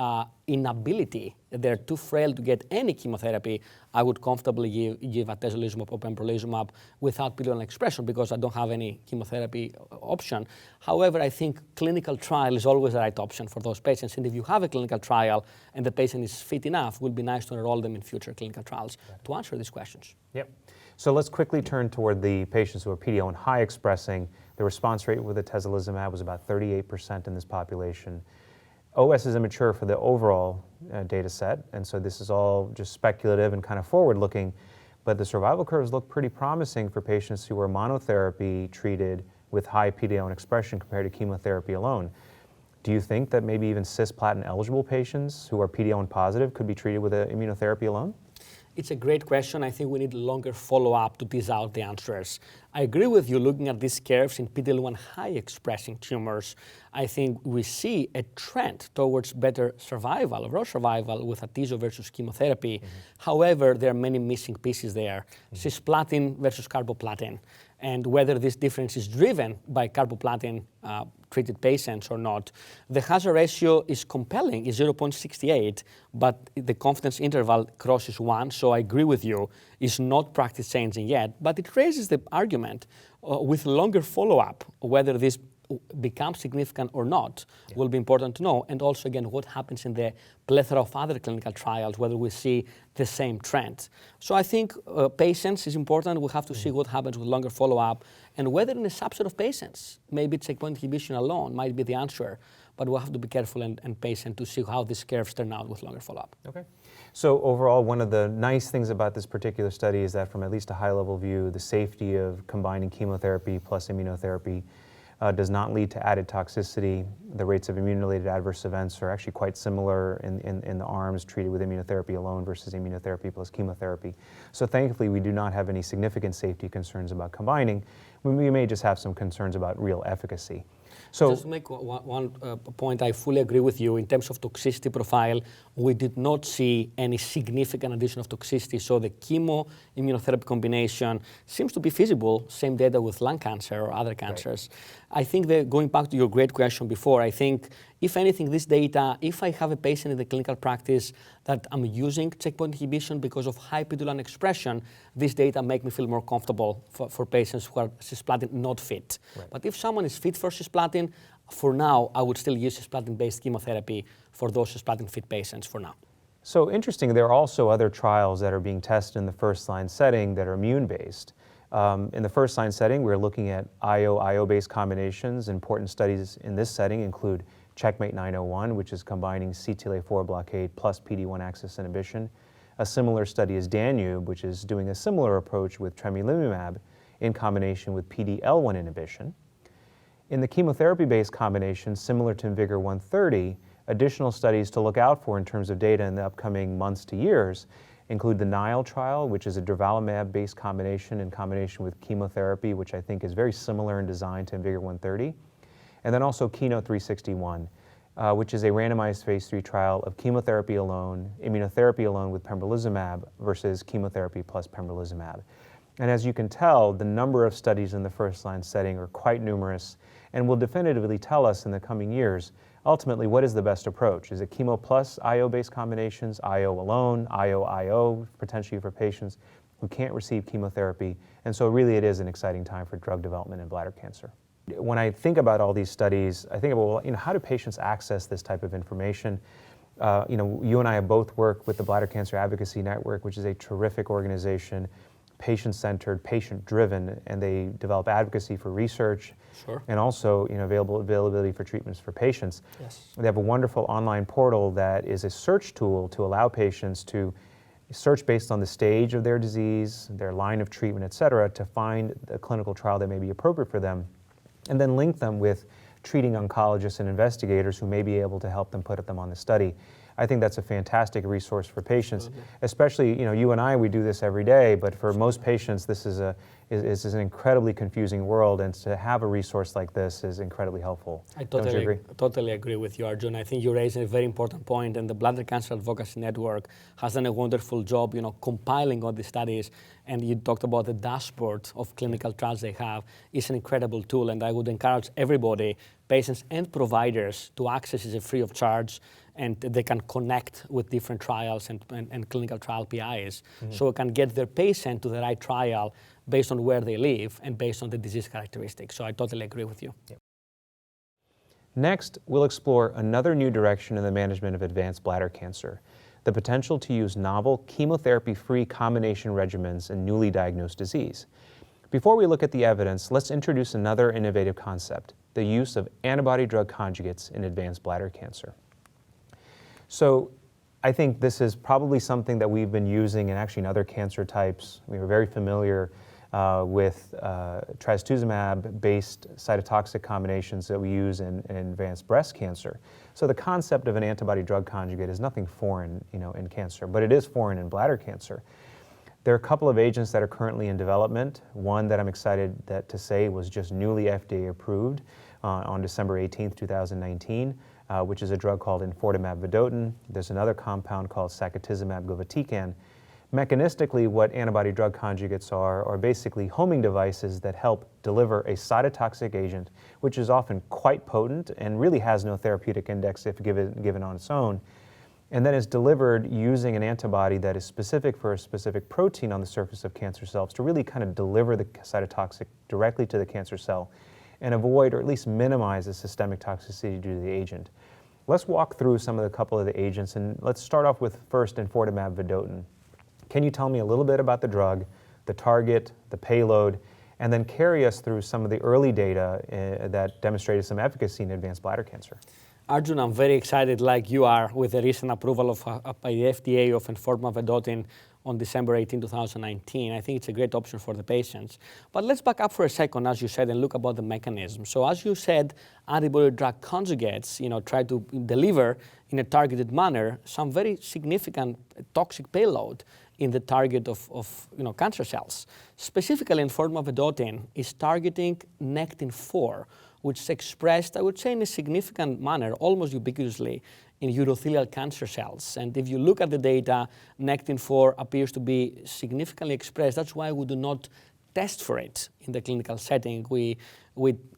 C: inability, they're too frail to get any chemotherapy, I would comfortably give atezolizumab or pembrolizumab without PD-L1 expression because I don't have any chemotherapy option. However, I think clinical trial is always the right option for those patients. And if you have a clinical trial and the patient is fit enough, it would be nice to enroll them in future clinical trials to answer these questions.
B: Yep. So let's quickly turn toward the patients who are PD-L1 high expressing. The response rate with atezolizumab was about 38% in this population. OS is immature for the overall data set, and so this is all just speculative and kind of forward-looking, but the survival curves look pretty promising for patients who are monotherapy treated with high PD-L1 expression compared to chemotherapy alone. Do you think that maybe even cisplatin eligible patients who are PD-L1 positive could be treated with immunotherapy alone?
C: It's a great question. I think we need longer follow-up to tease out the answers. I agree with you looking at these curves in PD-L1 high expressing tumors. I think we see a trend towards better survival, overall survival with atezo versus chemotherapy. However, there are many missing pieces there. Cisplatin versus carboplatin. And whether this difference is driven by carboplatin treated patients or not. The hazard ratio is compelling, is 0.68, but the confidence interval crosses 1, so I agree with you, it's not practice changing yet, but it raises the argument with longer follow-up, whether this becomes significant or not will be important to know. And also, again, what happens in the plethora of other clinical trials, whether we see the same trend. So I think patience is important. We have to see what happens with longer follow-up and whether in a subset of patients, maybe checkpoint inhibition alone might be the answer. But we'll have to be careful and patient to see how these curves turn out with longer follow-up.
B: Okay. So overall, one of the nice things about this particular study is that from at least a high-level view, the safety of combining chemotherapy plus immunotherapy does not lead to added toxicity. The rates of immune-related adverse events are actually quite similar in the arms treated with immunotherapy alone versus immunotherapy plus chemotherapy. So thankfully, we do not have any significant safety concerns about combining. We may just have some concerns about real efficacy. So,
C: just to make one point, I fully agree with you. In terms of toxicity profile, we did not see any significant addition of toxicity. So the chemo-immunotherapy combination seems to be feasible, same data with lung cancer or other cancers. Right. I think that going back to your great question before, I think if anything, this data, if I have a patient in the clinical practice that I'm using checkpoint inhibition because of high PD-L1 expression, this data make me feel more comfortable for patients who are cisplatin not fit. Right. But if someone is fit for cisplatin, for now, I would still use cisplatin-based chemotherapy for those cisplatin-fit patients for now.
B: So interesting, there are also other trials that are being tested in the first-line setting that are immune-based. In the first-line setting, we're looking at IO-based combinations. Important studies in this setting include Checkmate 901, which is combining CTLA-4 blockade plus PD-1 axis inhibition. A similar study is Danube, which is doing a similar approach with tremelimumab in combination with PD-L1 inhibition. In the chemotherapy-based combination, similar to IMvigor 130, additional studies to look out for in terms of data in the upcoming months to years include the Nile trial, which is a durvalumab-based combination in combination with chemotherapy, which I think is very similar in design to IMvigor 130. And then also Keynote 361, which is a randomized phase 3 trial of chemotherapy alone, immunotherapy alone with pembrolizumab versus chemotherapy plus pembrolizumab. And as you can tell, the number of studies in the first-line setting are quite numerous and will definitively tell us in the coming years, ultimately, what is the best approach? Is it chemo plus IO-based combinations, IO alone, IO-IO, potentially for patients who can't receive chemotherapy? And so really it is an exciting time for drug development in bladder cancer. When I think about all these studies, I think about, well, how do patients access this type of information? You and I have both worked with the Bladder Cancer Advocacy Network, which is a terrific organization. patient-centered, patient-driven, and they develop advocacy for research.
C: Sure.
B: And also, availability for treatments for patients.
C: Yes.
B: They have a wonderful online portal that is a search tool to allow patients to search based on the stage of their disease, their line of treatment, et cetera, to find a clinical trial that may be appropriate for them, and then link them with treating oncologists and investigators who may be able to help them put them on the study. I think that's a fantastic resource for patients, especially, you and I, we do this every day, but for most patients, this is an incredibly confusing world, and to have a resource like this is incredibly helpful.
C: I
B: Don't you agree?
C: totally agree with you, Arjun. I think you raised a very important point, and the Bladder Cancer Advocacy Network has done a wonderful job, compiling all the studies, and you talked about the dashboard of clinical trials they have. It's an incredible tool, and I would encourage everybody, patients and providers, to access it free of charge, and they can connect with different trials and clinical trial PIs, so we can get their patient to the right trial based on where they live and based on the disease characteristics. So I totally agree with you.
B: Yep. Next, we'll explore another new direction in the management of advanced bladder cancer, the potential to use novel chemotherapy-free combination regimens in newly diagnosed disease. Before we look at the evidence, let's introduce another innovative concept, the use of antibody-drug conjugates in advanced bladder cancer. So I think this is probably something that we've been using in other cancer types. We were very familiar with trastuzumab-based cytotoxic combinations that we use in advanced breast cancer. So the concept of an antibody-drug conjugate is nothing foreign, in cancer, but it is foreign in bladder cancer. There are a couple of agents that are currently in development. One that I'm excited to say was just newly FDA approved on December 18th, 2019. Which is a drug called enfortumab vedotin. There's another compound called sacituzumab govitecan. Mechanistically, what antibody-drug conjugates are basically homing devices that help deliver a cytotoxic agent, which is often quite potent and really has no therapeutic index if given on its own, and then is delivered using an antibody that is specific for a specific protein on the surface of cancer cells to really kind of deliver the cytotoxic directly to the cancer cell and avoid or at least minimize the systemic toxicity due to the agent. Let's walk through a couple of the agents, and let's start off with first enfortumab vedotin. Can you tell me a little bit about the drug, the target, the payload, and then carry us through some of the early data that demonstrated some efficacy in advanced bladder cancer?
C: Arjun, I'm very excited, like you are, with the recent approval by the FDA of enfortumab vedotin on December 18, 2019. I think it's a great option for the patients. But let's back up for a second, as you said, and look about the mechanism. So as you said, antibody-drug conjugates, try to deliver in a targeted manner some very significant toxic payload in the target of cancer cells. Specifically, enfortumab vedotin is targeting Nectin-4, which is expressed, I would say, in a significant manner, almost ubiquitously, in urothelial cancer cells. And if you look at the data, Nectin-4 appears to be significantly expressed. That's why we do not test for it in the clinical setting. We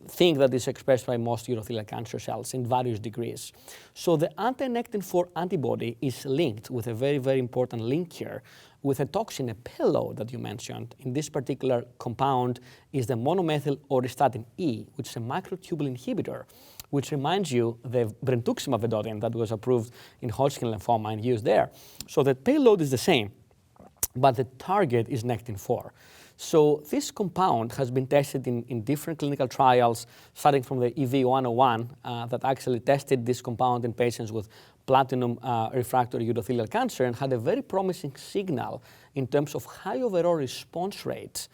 C: think that it's expressed by most urothelial cancer cells in various degrees. So the anti-Nectin-4 antibody is linked with a very, very important link here with a toxin, a payload that you mentioned. In this particular compound is the monomethyl auristatin E, which is a microtubule inhibitor, which reminds you the brentuximab vedotin that was approved in Hodgkin lymphoma and used there. So the payload is the same, but the target is Nectin-4. So this compound has been tested in different clinical trials, starting from the EV-101 that actually tested this compound in patients with platinum refractory urothelial cancer and had a very promising signal in terms of high overall response rates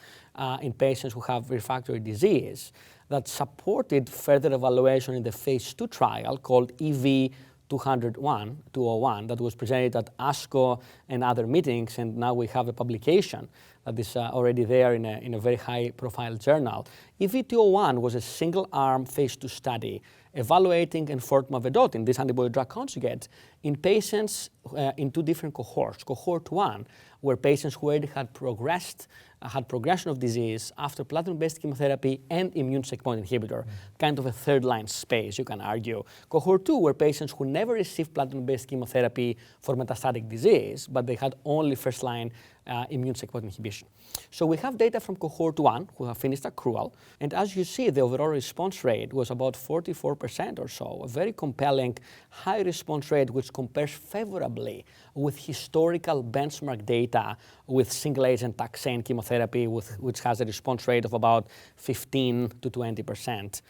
C: in patients who have refractory disease that supported further evaluation in the phase 2 trial called EV-201 that was presented at ASCO and other meetings, and now we have a publication that is already there in a very high-profile journal. EV-201 was a single-arm phase 2 study evaluating enfortumab vedotin, this antibody-drug conjugate, in patients in two different cohorts. Cohort 1 were patients who already had progression of disease after platinum-based chemotherapy and immune checkpoint inhibitor, kind of a third-line space, you can argue. Cohort 2 were patients who never received platinum-based chemotherapy for metastatic disease, but they had only first-line immune checkpoint inhibition. So we have data from cohort 1 who have finished accrual, and as you see, the overall response rate was about 44% or so, a very compelling high response rate which compares favorably with historical benchmark data data with single-agent taxane chemotherapy, which has a response rate of about 15 to 20%.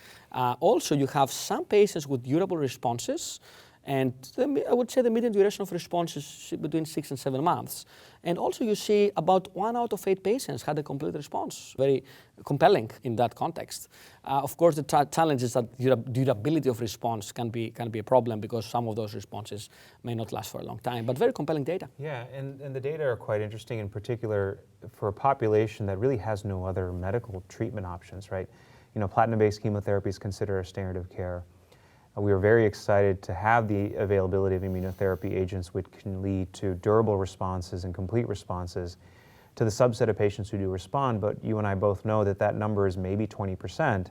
C: Also, you have some patients with durable responses, and I would say the median duration of response is between 6 and 7 months. And also you see about 1 out of 8 patients had a complete response. Very compelling in that context. Of course, the challenge is that durability of response can be a problem because some of those responses may not last for a long time, but very compelling data.
B: Yeah, and the data are quite interesting, in particular for a population that really has no other medical treatment options, right? You know, platinum-based chemotherapy is considered a standard of care. We are very excited to have the availability of immunotherapy agents which can lead to durable responses and complete responses to the subset of patients who do respond, but you and I both know that that number is maybe 20%.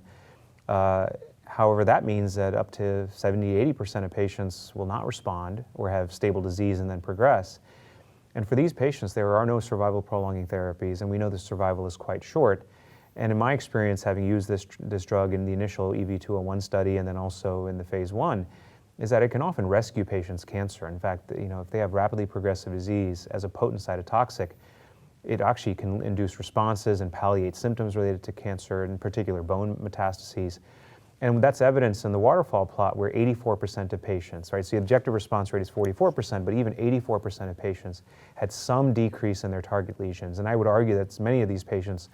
B: However, that means that up to 70–80% of patients will not respond or have stable disease and then progress. And for these patients, there are no survival prolonging therapies, and we know the survival is quite short. And in my experience, having used this drug in the initial EV-201 study and then also in the phase 1, is that it can often rescue patients' cancer. In fact, you know, if they have rapidly progressive disease as a potent cytotoxic, it actually can induce responses and palliate symptoms related to cancer, in particular bone metastases. And that's evidenced in the waterfall plot where 84% of patients, right, so the objective response rate is 44%, but even 84% of patients had some decrease in their target lesions. And I would argue that many of these patients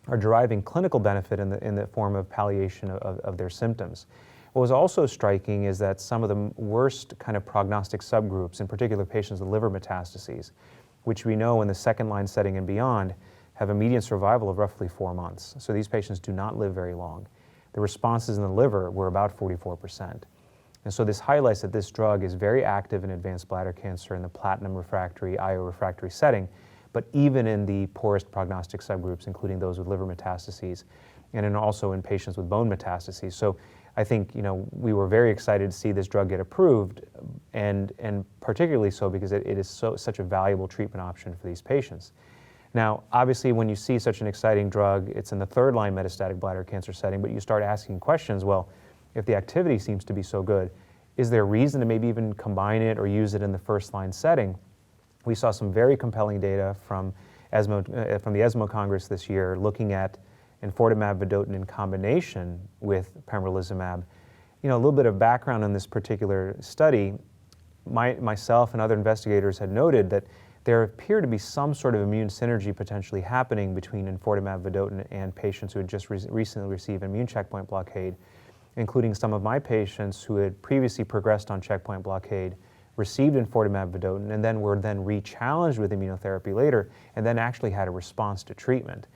B: are deriving clinical benefit in the form of palliation of their symptoms. What was also striking is that some of the worst kind of prognostic subgroups, in particular patients with liver metastases, which we know in the second-line setting and beyond, have a median survival of roughly 4 months. So these patients do not live very long. The responses in the liver were about 44%. And so this highlights that this drug is very active in advanced bladder cancer in the platinum refractory, IO refractory setting, but even in the poorest prognostic subgroups, including those with liver metastases, and also in patients with bone metastases. So I think, you know, we were very excited to see this drug get approved, and particularly so because it is such a valuable treatment option for these patients. Now, obviously, when you see such an exciting drug, it's in the third-line metastatic bladder cancer setting, but you start asking questions, well, if the activity seems to be so good, is there a reason to maybe even combine it or use it in the first-line setting? We saw some very compelling data from the ESMO Congress this year looking at enfortumab vedotin in combination with pembrolizumab. You know, a little bit of background on this particular study, myself and other investigators had noted that there appeared to be some sort of immune synergy potentially happening between enfortumab vedotin and patients who had just recently received immune checkpoint blockade, including some of my patients who had previously progressed on checkpoint blockade, received enfortumab vedotin, and then were re-challenged with immunotherapy later, and then actually had a response to treatment.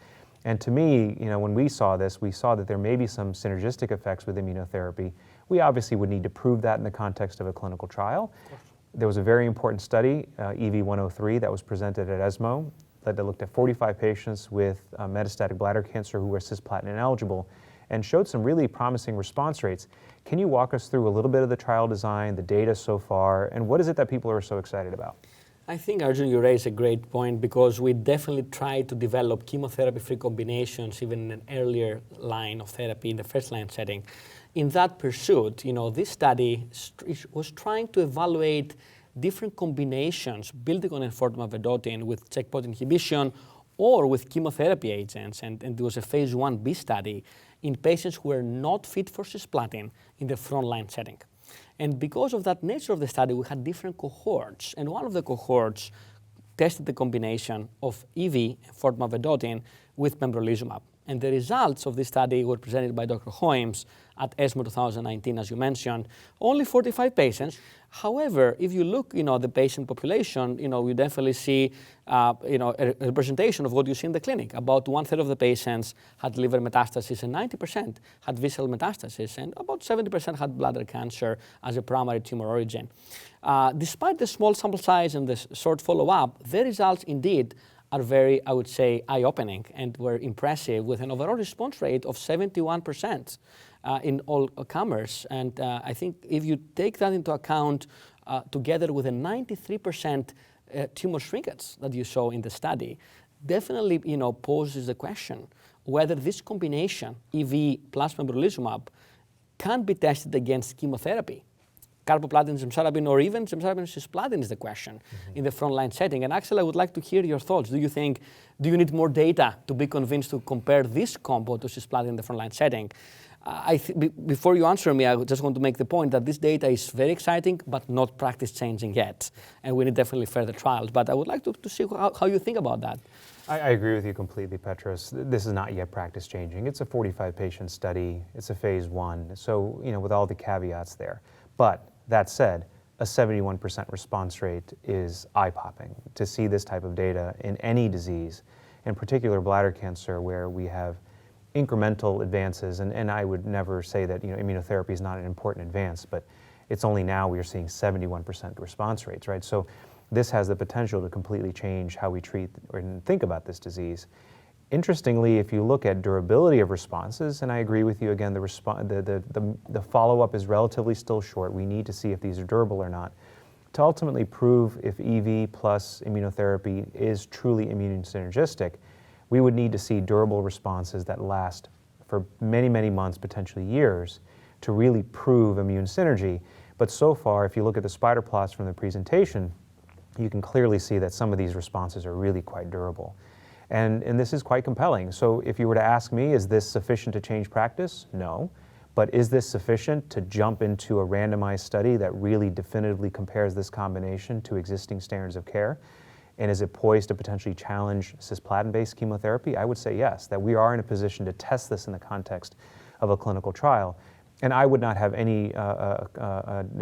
B: And to me, you know, when we saw this, we saw that there may be some synergistic effects with immunotherapy. We obviously would need to prove that in the context of a clinical trial. There was a very important study, EV-103, that was presented at ESMO that looked at 45 patients with metastatic bladder cancer who were cisplatin ineligible and showed some really promising response rates. Can you walk us through a little bit of the trial design, the data so far, and what is it that people are so excited about?
C: I think, Arjun, you raise a great point because we definitely try to develop chemotherapy-free combinations even in an earlier line of therapy in the first-line setting. In that pursuit, you know, this study was trying to evaluate different combinations building on enfortumab vedotin with checkpoint inhibition or with chemotherapy agents, and there was a phase 1b study in patients who were not fit for cisplatin in the frontline setting. And because of that nature of the study, we had different cohorts, and one of the cohorts tested the combination of EV, enfortumab vedotin, with pembrolizumab. And the results of this study were presented by Dr. Hoymes at ESMO 2019, as you mentioned. Only 45 patients. However, if you look, you know, the patient population, you know, we definitely see, you know, a representation of what you see in the clinic. About 1/3 of the patients had liver metastasis, and 90% had visceral metastasis, and about 70% had bladder cancer as a primary tumor origin. Despite the small sample size and the short follow-up, the results indeed are very, I would say, eye-opening and were impressive with an overall response rate of 71% in all comers. And I think if you take that into account together with a 93% tumor shrinkage that you saw in the study, definitely, you know, poses the question whether this combination, EV plus pembrolizumab, can be tested against chemotherapy carboplatin, gemcitabine, or even gemcitabine cisplatin is the question in the frontline setting. And Axel, I would like to hear your thoughts. Do you need more data to be convinced to compare this combo to cisplatin in the frontline setting? Before you answer me, I just want to make the point that this data is very exciting, but not practice-changing yet. And we need definitely further trials. But I would like to see how you think about that.
B: I agree with you completely, Petros. This is not yet practice-changing. It's a 45-patient study. It's a phase 1. So, with all the caveats there. But that said, a 71% response rate is eye-popping. To see this type of data in any disease, in particular bladder cancer, where we have incremental advances, and I would never say that immunotherapy is not an important advance, but it's only now we are seeing 71% response rates, right? So this has the potential to completely change how we treat or think about this disease. Interestingly, if you look at durability of responses, and I agree with you again, the follow-up is relatively still short. We need to see if these are durable or not. To ultimately prove if EV plus immunotherapy is truly immune synergistic, we would need to see durable responses that last for many, many months, potentially years, to really prove immune synergy. But so far, if you look at the spider plots from the presentation, you can clearly see that some of these responses are really quite durable. And this is quite compelling. So if you were to ask me, is this sufficient to change practice? No. But is this sufficient to jump into a randomized study that really definitively compares this combination to existing standards of care? And is it poised to potentially challenge cisplatin-based chemotherapy? I would say yes, that we are in a position to test this in the context of a clinical trial. And I would not have any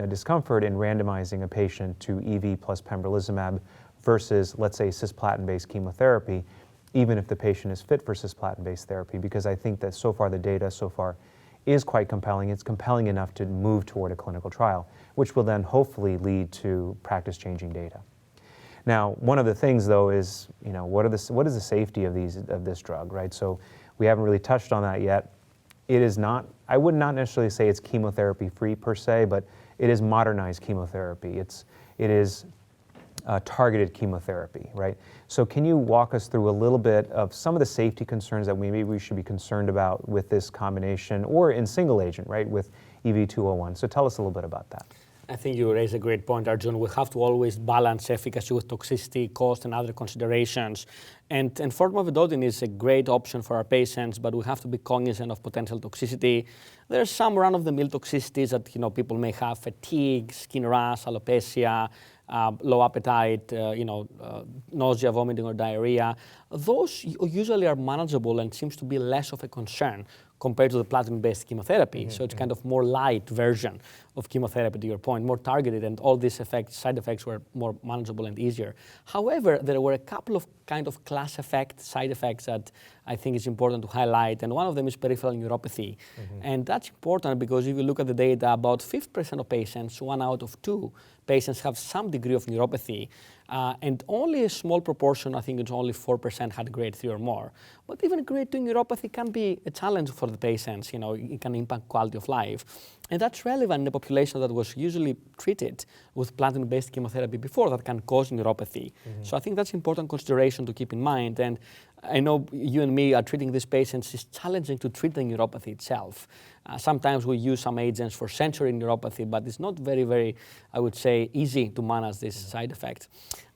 B: discomfort in randomizing a patient to EV plus pembrolizumab versus, let's say, cisplatin-based chemotherapy, even if the patient is fit for cisplatin-based therapy, because I think that so far the data is quite compelling. It's compelling enough to move toward a clinical trial, which will then hopefully lead to practice-changing data. Now, one of the things, though, is what is the safety of this drug, right? So we haven't really touched on that yet. It is not. I would not necessarily say it's chemotherapy-free per se, but it is modernized chemotherapy. It is targeted chemotherapy, right? So can you walk us through a little bit of some of the safety concerns that maybe we should be concerned about with this combination, or in single agent, right, with EV-201? So tell us a little bit about that.
C: I think you raise a great point, Arjun. We have to always balance efficacy with toxicity, cost, and other considerations. And formoterol is a great option for our patients, but we have to be cognizant of potential toxicity. There are some run-of-the-mill toxicities that people may have: fatigue, skin rash, alopecia, low appetite, nausea, vomiting, or diarrhea. Those usually are manageable and seems to be less of a concern compared to the platinum-based chemotherapy. So it's kind of more light version of chemotherapy, to your point, more targeted, and all these side effects were more manageable and easier. However, there were a couple of kind of class effect side effects that I think is important to highlight, and one of them is peripheral neuropathy. And that's important because if you look at the data, about 50% of patients, 1 out of 2 patients, have some degree of neuropathy. And only a small proportion, I think it's only 4%, had grade 3 or more. But even grade 2 neuropathy can be a challenge for the patients. It can impact quality of life. And that's relevant in a population that was usually treated with platinum-based chemotherapy before that can cause neuropathy. So I think that's important consideration to keep in mind. And I know you and me are treating these patients. It's challenging to treat the neuropathy itself. Sometimes we use some agents for sensory neuropathy, but it's not very, very, I would say, easy to manage this side effect.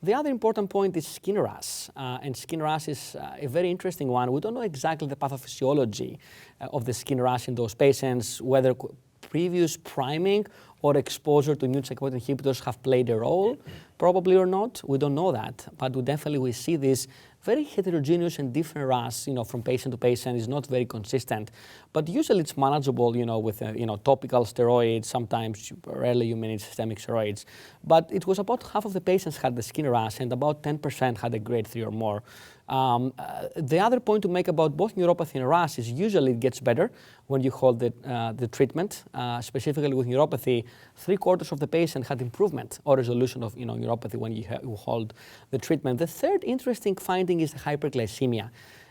C: The other important point is skin rash. And skin rash is a very interesting one. We don't know exactly the pathophysiology of the skin rash in those patients, whether previous priming or exposure to immune checkpoint inhibitors have played a role, probably or not. We don't know that, but we see this very heterogeneous and different rash, from patient to patient. Is not very consistent, but usually it's manageable, with topical steroids. Sometimes, rarely, you may need systemic steroids. But it was about half of the patients had the skin rash, and about 10% had a grade 3 or more. The other point to make about both neuropathy and rash is usually it gets better when you hold the treatment. Specifically with neuropathy, 3/4 of the patient had improvement or resolution of neuropathy when you hold the treatment. The third interesting finding is the hyperglycemia.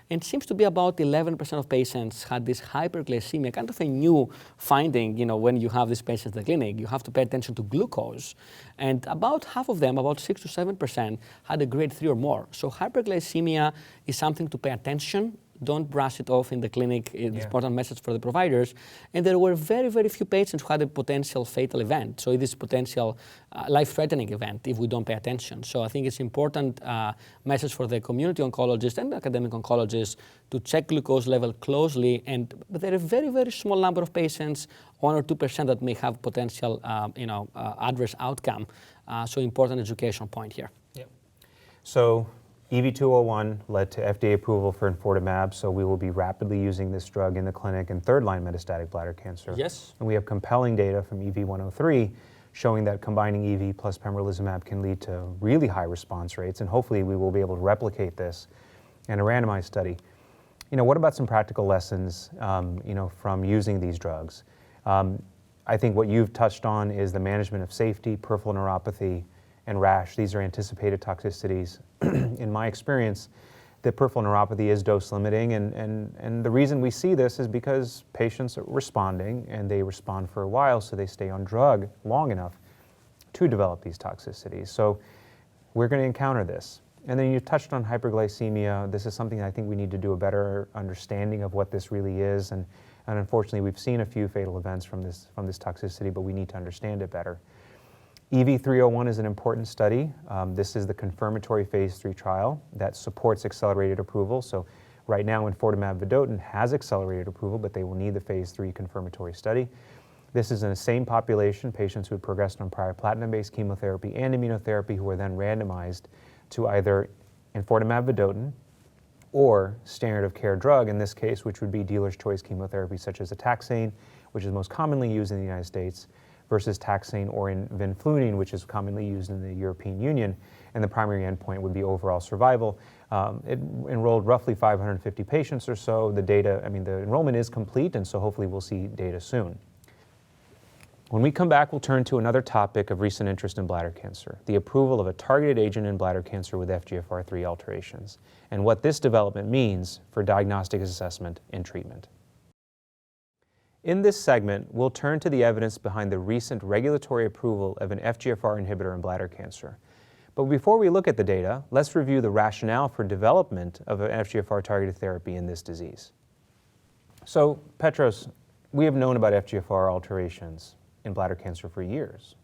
C: And it seems to be about 11% of patients had this hyperglycemia, kind of a new finding, when you have these patients in the clinic. You have to pay attention to glucose. And about half of them, about 6 to 7%, had a grade 3 or more. So hyperglycemia is something to pay attention Don't brush it off in the clinic. It's an important message for the providers. And there were very, very few patients who had a potential fatal event. So it is a potential life-threatening event if we don't pay attention. So I think it's important message for the community oncologists and academic oncologists to check glucose level closely. But there are a very, very small number of patients, 1 or 2%, that may have potential adverse outcome. So important education point here.
B: Yep. So EV-201 led to FDA approval for enfortumab, so we will be rapidly using this drug in the clinic in third-line metastatic bladder cancer.
C: Yes.
B: And we have compelling data from EV-103 showing that combining EV plus pembrolizumab can lead to really high response rates, and hopefully we will be able to replicate this in a randomized study. What about some practical lessons, from using these drugs? I think what you've touched on is the management of safety, peripheral neuropathy, and rash. These are anticipated toxicities. In my experience, the peripheral neuropathy is dose limiting, and the reason we see this is because patients are responding, and they respond for a while, so they stay on drug long enough to develop these toxicities. So we're going to encounter this. And then you touched on hyperglycemia. This is something I think we need to do a better understanding of what this really is, and unfortunately we've seen a few fatal events from this toxicity, but we need to understand it better. EV-301 is an important study. This is the confirmatory phase 3 trial that supports accelerated approval. So right now, enfortumab vedotin has accelerated approval, but they will need the phase 3 confirmatory study. This is in the same population, patients who had progressed on prior platinum-based chemotherapy and immunotherapy, who are then randomized to either enfortumab vedotin or standard of care drug, in this case, which would be dealer's choice chemotherapy such as a taxane, which is most commonly used in the United States, versus taxane or vinflunine, which is commonly used in the European Union, and the primary endpoint would be overall survival. It enrolled roughly 550 patients or so. The enrollment is complete, and so hopefully we'll see data soon. When we come back, we'll turn to another topic of recent interest in bladder cancer, the approval of a targeted agent in bladder cancer with FGFR3 alterations, and what this development means for diagnostic assessment and treatment. In this segment, we'll turn to the evidence behind the recent regulatory approval of an FGFR inhibitor in bladder cancer. But before we look at the data, let's review the rationale for development of an FGFR-targeted therapy in this disease. So, Petros, we have known about FGFR alterations in bladder cancer for years,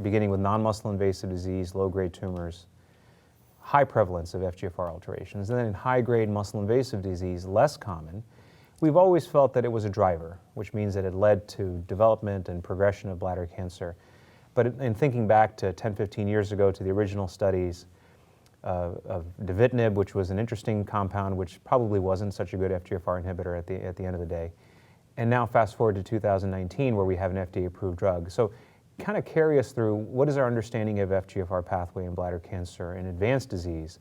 B: beginning with non-muscle invasive disease, low-grade tumors, high prevalence of FGFR alterations, and then in high-grade muscle invasive disease, less common. We've always felt that it was a driver, which means that it led to development and progression of bladder cancer. But in thinking back to 10, 15 years ago to the original studies of davitinib, which was an interesting compound, which probably wasn't such a good FGFR inhibitor at the end of the day. And now fast forward to 2019, where we have an FDA-approved drug. So kind of carry us through what is our understanding of FGFR pathway in bladder cancer and advanced disease,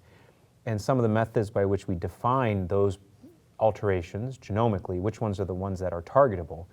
B: and some of the methods by which we define those alterations genomically, which ones are the ones that are targetable,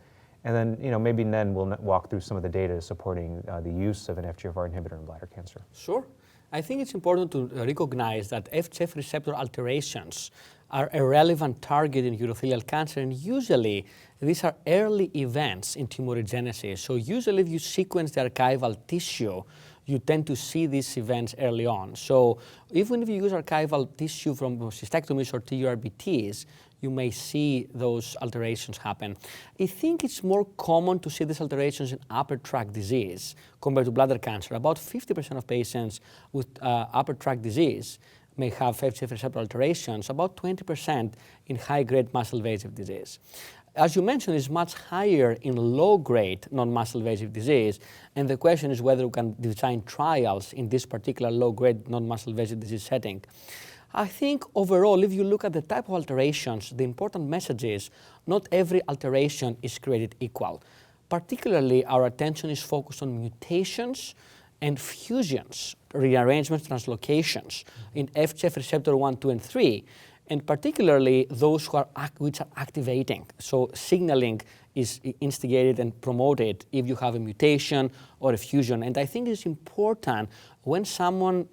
B: and then maybe then we'll walk through some of the data supporting the use of an FGFR inhibitor in bladder cancer.
C: Sure. I think it's important to recognize that FGF receptor alterations are a relevant target in urothelial cancer, and usually these are early events in tumorigenesis. So usually if you sequence the archival tissue, you tend to see these events early on. So even if you use archival tissue from cystectomies or TURBTs, you may see those alterations happen. I think it's more common to see these alterations in upper tract disease compared to bladder cancer. About 50% of patients with upper tract disease may have FGF receptor alterations, about 20% in high-grade muscle-invasive disease. As you mentioned, it's much higher in low-grade non-muscle invasive disease, and the question is whether we can design trials in this particular low-grade non-muscle invasive disease setting. I think overall, if you look at the type of alterations, the important message is not every alteration is created equal. Particularly, our attention is focused on mutations and fusions, rearrangements, translocations in FGF receptor 1, 2, and 3, and particularly those which are activating. So signaling is instigated and promoted if you have a mutation or a fusion. And I think it's important when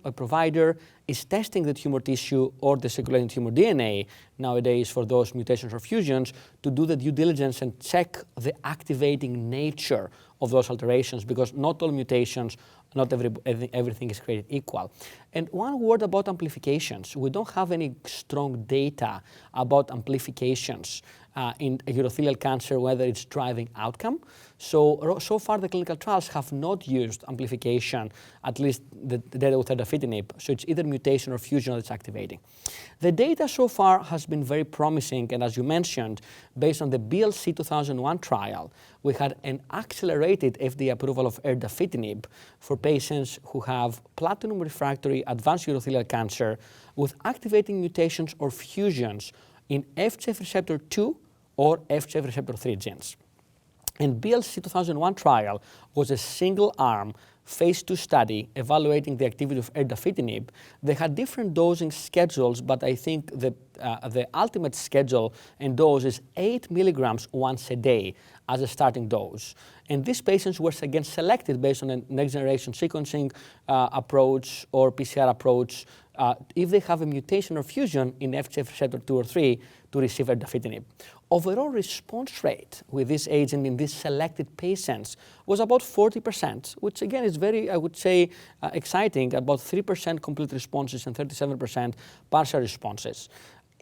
C: a provider, is testing the tumor tissue or the circulating tumor DNA, nowadays for those mutations or fusions, to do the due diligence and check the activating nature of those alterations, because not all mutations not everything is created equal. And one word about amplifications. We don't have any strong data about amplifications in urothelial cancer, whether it's driving outcome. So far the clinical trials have not used amplification, at least the data with erdafitinib. So it's either mutation or fusion that's activating. The data so far has been very promising, and as you mentioned, based on the BLC 2001 trial, we had an accelerated FDA approval of erdafitinib for patients who have platinum refractory advanced urothelial cancer with activating mutations or fusions in FGF receptor 2 or FGF receptor 3 genes. And BLC 2001 trial was a single-arm phase 2 study evaluating the activity of erdafitinib. They had different dosing schedules, but I think the ultimate schedule and dose is 8 milligrams once a day as a starting dose. And these patients were again selected based on a next-generation sequencing approach or PCR approach if they have a mutation or fusion in FGF receptor 2 or 3 to receive erdafitinib. Overall response rate with this agent in these selected patients was about 40%, which again is very, I would say, exciting, about 3% complete responses and 37% partial responses.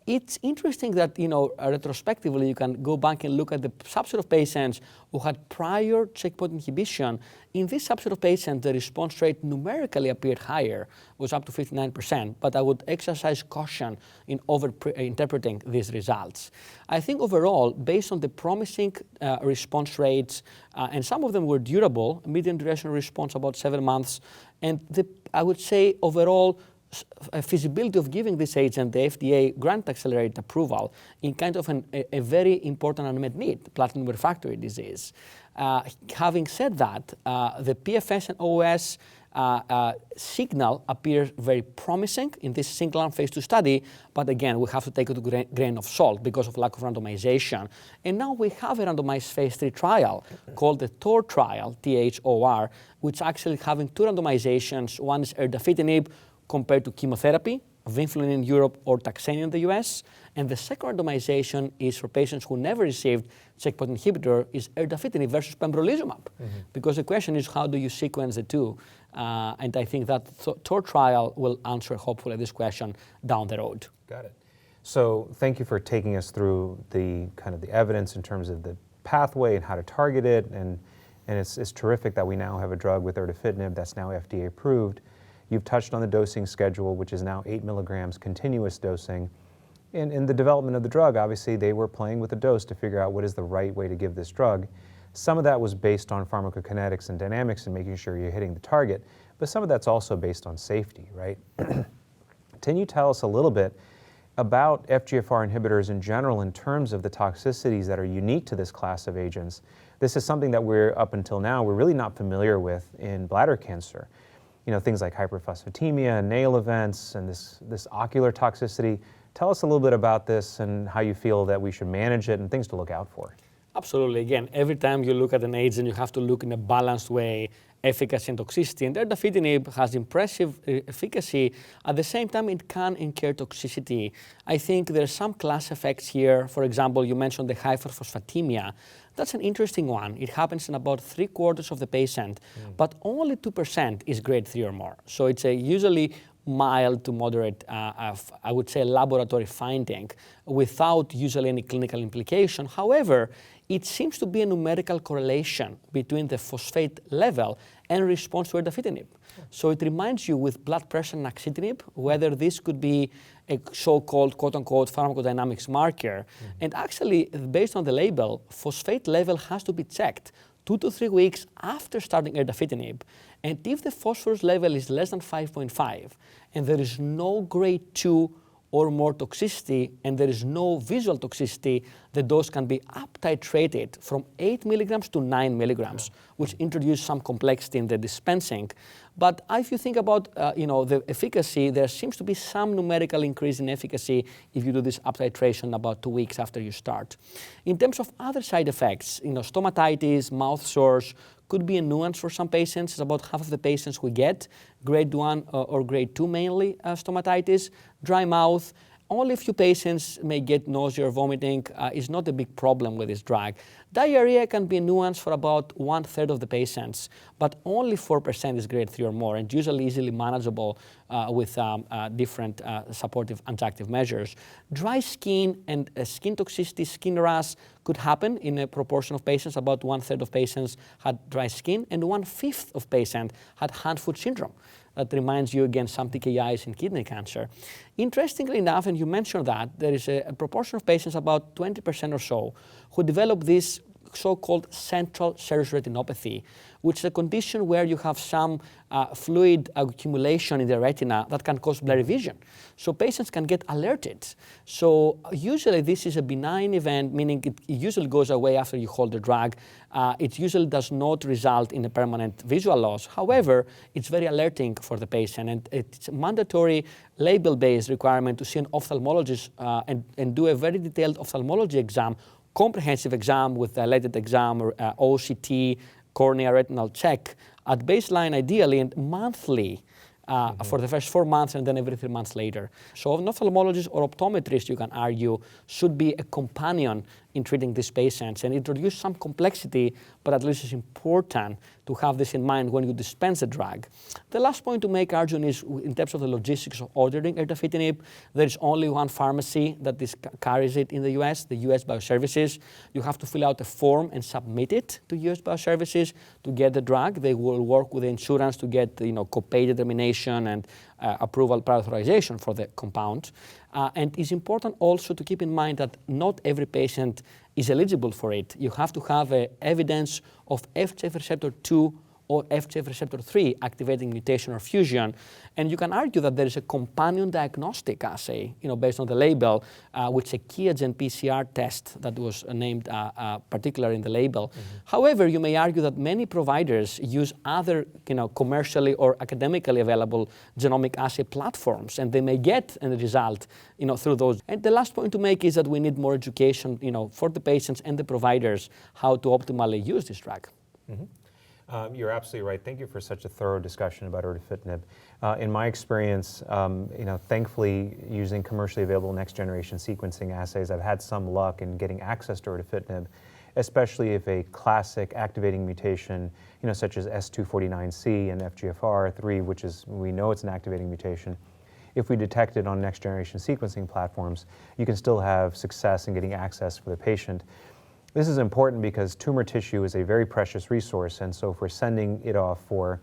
C: It's interesting that, retrospectively, you can go back and look at the subset of patients who had prior checkpoint inhibition. In this subset of patients, the response rate numerically appeared higher, was up to 59%, but I would exercise caution in over-interpreting these results. I think overall, based on the promising response rates, and some of them were durable, median duration of response about 7 months, and I would say overall, feasibility of giving this agent, the FDA granted accelerated approval in kind of a very important unmet need, platinum refractory disease. Having said that, the PFS and OS signal appears very promising in this single-arm phase 2 study, but again, we have to take it with a grain of salt because of lack of randomization. And now we have a randomized phase 3 trial called the THOR trial, THOR, which actually having 2 randomizations. One is erdafitinib compared to chemotherapy, Vinflin in Europe or Taxane in the US. And the second randomization is for patients who never received checkpoint inhibitor, is erdafitinib versus pembrolizumab. Because the question is, how do you sequence the two? And I think that THOR trial will answer, hopefully, this question down the road.
B: Got it. So thank you for taking us through the kind of the evidence in terms of the pathway and how to target it. And it's terrific that we now have a drug with erdafitinib that's now FDA approved. You've touched on the dosing schedule, which is now 8 milligrams continuous dosing. In the development of the drug, obviously, they were playing with the dose to figure out what is the right way to give this drug. Some of that was based on pharmacokinetics and dynamics and making sure you're hitting the target, but some of that's also based on safety, right? Can you tell us a little bit about FGFR inhibitors in general in terms of the toxicities that are unique to this class of agents? This is something that up until now, we're really not familiar with in bladder cancer. Things like hyperphosphatemia and nail events and this ocular toxicity. Tell us a little bit about this and how you feel that we should manage it and things to look out for.
C: Absolutely. Again, every time you look at an agent, you have to look in a balanced way, efficacy and toxicity. And erdafitinib has impressive efficacy. At the same time, it can incur toxicity. I think there are some class effects here. For example, you mentioned the hyperphosphatemia. That's an interesting one. It happens in about 3/4 of the patient, but only 2% is grade 3 or more. So it's a usually mild to moderate, I would say, laboratory finding without usually any clinical implication. However, it seems to be a numerical correlation between the phosphate level and response to erdafitinib. So it reminds you with blood pressure and axitinib whether this could be a so-called quote-unquote pharmacodynamics marker. And actually, based on the label, phosphate level has to be checked 2 to 3 weeks after starting erdafitinib. And if the phosphorus level is less than 5.5 and there is no grade 2 or more toxicity and there is no visual toxicity, the dose can be up titrated from 8 milligrams to 9 milligrams, which introduces some complexity in the dispensing. But if you think about the efficacy, there seems to be some numerical increase in efficacy if you do this up titration about 2 weeks after you start. In terms of other side effects, stomatitis, mouth sores, could be a nuance for some patients. It's about half of the patients we get grade 1 or grade 2 mainly stomatitis, dry mouth. Only a few patients may get nausea or vomiting. Is not a big problem with this drug. Diarrhea can be nuanced for about 1/3 of the patients, but only 4% is grade 3 or more, and usually easily manageable with different supportive adjunctive measures. Dry skin and skin toxicity, skin rash could happen in a proportion of patients. About 1/3 of patients had dry skin, and 1/5 of patients had hand-foot syndrome. That reminds you again some TKIs in kidney cancer. Interestingly enough, and you mentioned that, there is a proportion of patients, about 20% or so, who develop this so-called central serous retinopathy, which is a condition where you have some fluid accumulation in the retina that can cause blurry vision. So patients can get alerted. So usually this is a benign event, meaning it usually goes away after you hold the drug. It usually does not result in a permanent visual loss. However, it's very alerting for the patient, and it's a mandatory label-based requirement to see an ophthalmologist and do a very detailed ophthalmology exam, comprehensive exam with dilated exam or OCT, cornea retinal check at baseline ideally, and monthly for the first 4 months, and then every 3 months later. So an ophthalmologist or optometrist, you can argue, should be a companion in treating these patients and introduce some complexity, but at least it's important to have this in mind when you dispense a drug. The last point to make, Arjun, is in terms of the logistics of ordering erdafitinib. There is only one pharmacy that carries it in the US, the US Bioservices. You have to fill out a form and submit it to US Bioservices to get the drug. They will work with the insurance to get copay determination and approval prior authorization for the compound. And it's important also to keep in mind that not every patient is eligible for it. You have to have evidence of FGF receptor 2 or FGF receptor 3 activating mutation or fusion. And you can argue that there is a companion diagnostic assay, based on the label, which is a Qiagen PCR test that was named particular in the label. However, you may argue that many providers use other, commercially or academically available genomic assay platforms, and they may get a result, through those. And the last point to make is that we need more education, for the patients and the providers how to optimally use this drug.
B: You're absolutely right. Thank you for such a thorough discussion about erdafitinib. In my experience, thankfully, using commercially available next-generation sequencing assays, I've had some luck in getting access to erdafitinib, especially if a classic activating mutation, such as S249C and FGFR3, which is, we know it's an activating mutation, if we detect it on next-generation sequencing platforms, you can still have success in getting access for the patient. This is important because tumor tissue is a very precious resource, and so if we're sending it off for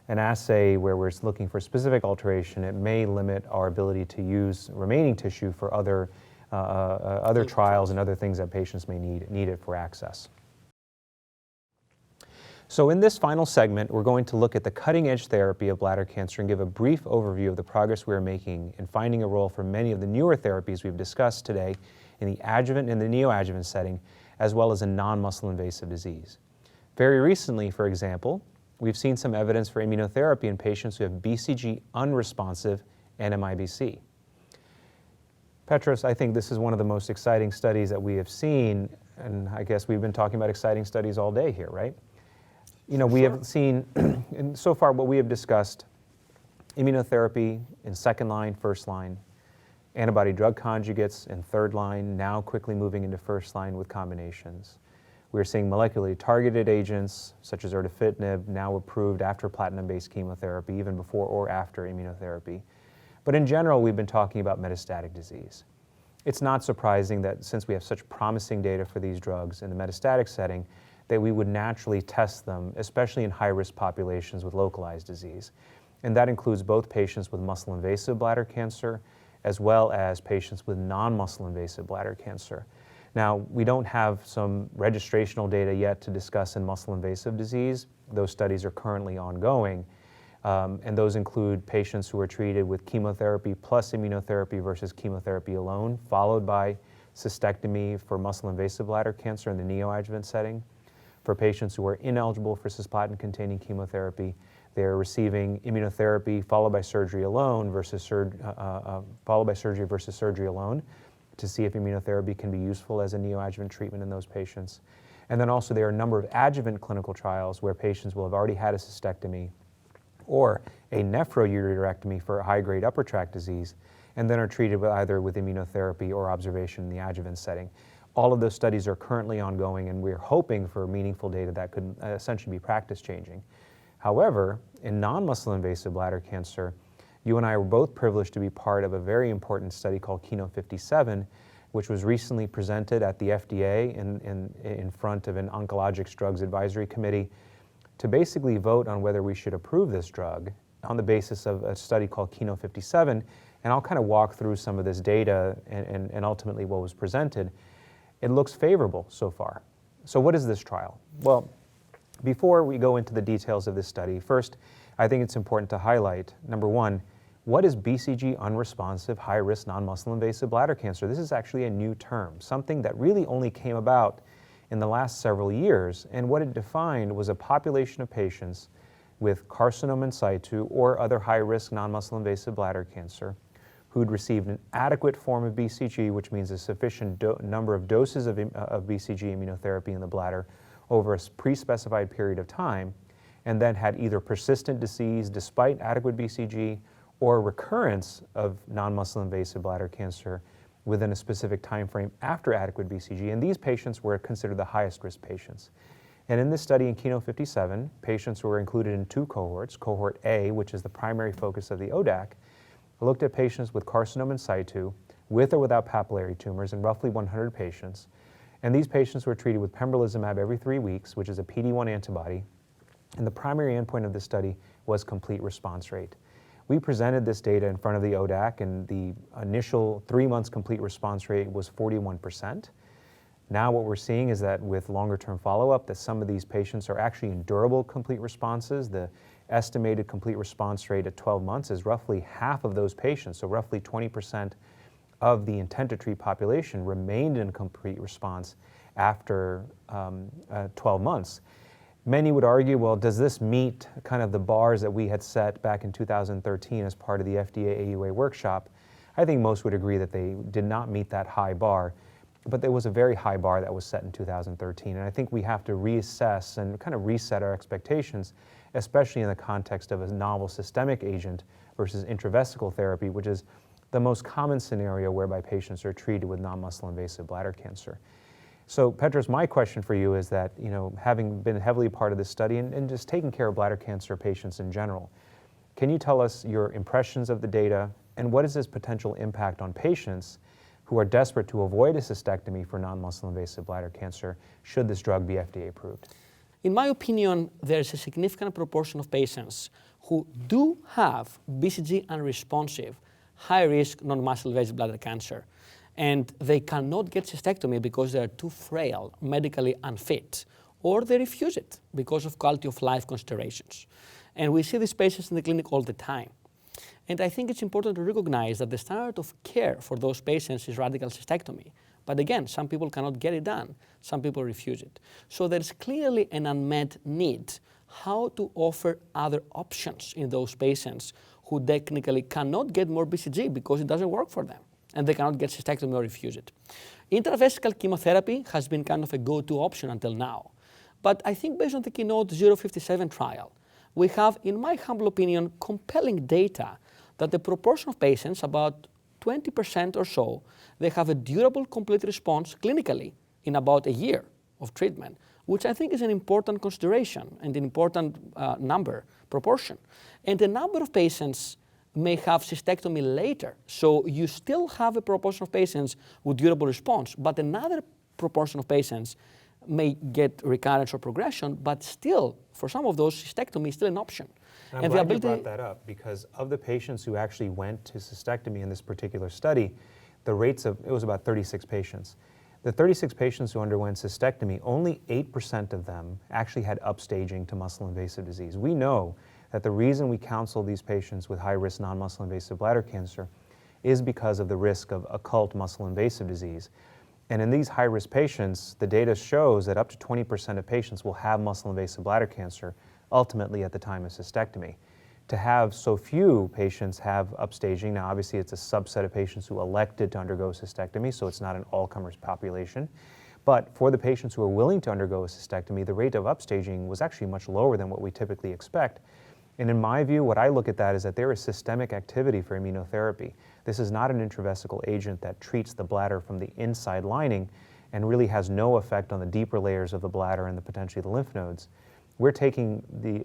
B: an assay where we're looking for specific alteration, it may limit our ability to use remaining tissue for other trials and other things that patients may need it for access. So in this final segment, we're going to look at the cutting-edge therapy of bladder cancer and give a brief overview of the progress we are making in finding a role for many of the newer therapies we've discussed today in the adjuvant and the neoadjuvant setting, as well as in non-muscle invasive disease. Very recently, for example, we've seen some evidence for immunotherapy in patients who have BCG unresponsive NMIBC. Petros, I think this is one of the most exciting studies that we have seen, and I guess we've been talking about exciting studies all day here, right? We have seen, and so far what we have discussed, immunotherapy in second line, first line, antibody-drug conjugates in third line, now quickly moving into first line with combinations. We're seeing molecularly targeted agents such as erdafitinib, now approved after platinum-based chemotherapy, even before or after immunotherapy. But in general, we've been talking about metastatic disease. It's not surprising that since we have such promising data for these drugs in the metastatic setting, that we would naturally test them, especially in high-risk populations with localized disease. And that includes both patients with muscle-invasive bladder cancer, as well as patients with non-muscle invasive bladder cancer. Now, we don't have some registrational data yet to discuss in muscle invasive disease. Those studies are currently ongoing, and those include patients who are treated with chemotherapy plus immunotherapy versus chemotherapy alone, followed by cystectomy for muscle invasive bladder cancer in the neoadjuvant setting. For patients who are ineligible for cisplatin-containing chemotherapy, they're receiving immunotherapy followed by surgery alone versus surgery alone to see if immunotherapy can be useful as a neoadjuvant treatment in those patients. And then also there are a number of adjuvant clinical trials where patients will have already had a cystectomy or a nephroureterectomy for high-grade upper tract disease, and then are treated with either with immunotherapy or observation in the adjuvant setting. All of those studies are currently ongoing, and we're hoping for meaningful data that could essentially be practice-changing. However, in non-muscle invasive bladder cancer, you and I were both privileged to be part of a very important study called Keynote-57, which was recently presented at the FDA in front of an Oncologics Drugs Advisory Committee to basically vote on whether we should approve this drug on the basis of a study called Keynote-57. And I'll kind of walk through some of this data and ultimately what was presented. It looks favorable so far. So what is this trial? Well, before we go into the details of this study, first, I think it's important to highlight, number one, what is BCG unresponsive high-risk non-muscle invasive bladder cancer? This is actually a new term, something that really only came about in the last several years, and what it defined was a population of patients with carcinoma in situ or other high-risk non-muscle invasive bladder cancer who'd received an adequate form of BCG, which means a sufficient number of doses of BCG immunotherapy in the bladder over a pre-specified period of time, and then had either persistent disease despite adequate BCG or recurrence of non-muscle invasive bladder cancer within a specific time frame after adequate BCG, and these patients were considered the highest risk patients. And in this study in Keynote-57, patients were included in two cohorts. Cohort A, which is the primary focus of the ODAC, looked at patients with carcinoma in situ, with or without papillary tumors, in roughly 100 patients. And these patients were treated with pembrolizumab every 3 weeks, which is a PD-1 antibody. And the primary endpoint of this study was complete response rate. We presented this data in front of the ODAC, and the initial 3 months complete response rate was 41%. Now what we're seeing is that with longer-term follow-up, that some of these patients are actually in durable complete responses. The estimated complete response rate at 12 months is roughly half of those patients, so roughly 20% of the intent-to-treat population remained in complete response after 12 months. Many would argue, well, does this meet kind of the bars that we had set back in 2013 as part of the FDA AUA workshop? I think most would agree that they did not meet that high bar, but there was a very high bar that was set in 2013, and I think we have to reassess and kind of reset our expectations, especially in the context of a novel systemic agent versus intravesical therapy, which is the most common scenario whereby patients are treated with non-muscle invasive bladder cancer. So Petros, my question for you is that, having been heavily part of this study and just taking care of bladder cancer patients in general, can you tell us your impressions of the data and what is its potential impact on patients who are desperate to avoid a cystectomy for non-muscle invasive bladder cancer should this drug be FDA approved?
C: In my opinion, there is a significant proportion of patients who do have BCG unresponsive, high-risk non-muscle invasive bladder cancer, and they cannot get cystectomy because they are too frail, medically unfit, or they refuse it because of quality of life considerations. And we see these patients in the clinic all the time. And I think it's important to recognize that the standard of care for those patients is radical cystectomy. But again, some people cannot get it done. Some people refuse it. So there's clearly an unmet need how to offer other options in those patients who technically cannot get more BCG because it doesn't work for them, and they cannot get cystectomy or refuse it. Intravesical chemotherapy has been kind of a go-to option until now. But I think based on the Keynote-057 trial, we have, in my humble opinion, compelling data that the proportion of patients, about 20% or so, they have a durable complete response clinically in about a year of treatment, which I think is an important consideration and an important proportion. And a number of patients may have cystectomy later. So you still have a proportion of patients with durable response, but another proportion of patients may get recurrence or progression, but still, for some of those, cystectomy is still an option.
B: And I'm glad you brought that up, because of the patients who actually went to cystectomy in this particular study, the rates of, it was about 36 patients. The 36 patients who underwent cystectomy, only 8% of them actually had upstaging to muscle invasive disease. We know that the reason we counsel these patients with high-risk non-muscle invasive bladder cancer is because of the risk of occult muscle invasive disease. And in these high-risk patients, the data shows that up to 20% of patients will have muscle invasive bladder cancer ultimately at the time of cystectomy. To have so few patients have upstaging, now obviously it's a subset of patients who elected to undergo cystectomy, so it's not an all-comers population. But for the patients who are willing to undergo a cystectomy, the rate of upstaging was actually much lower than what we typically expect. And in my view, what I look at that is that there is systemic activity for immunotherapy. This is not an intravesical agent that treats the bladder from the inside lining and really has no effect on the deeper layers of the bladder and potentially the lymph nodes. We're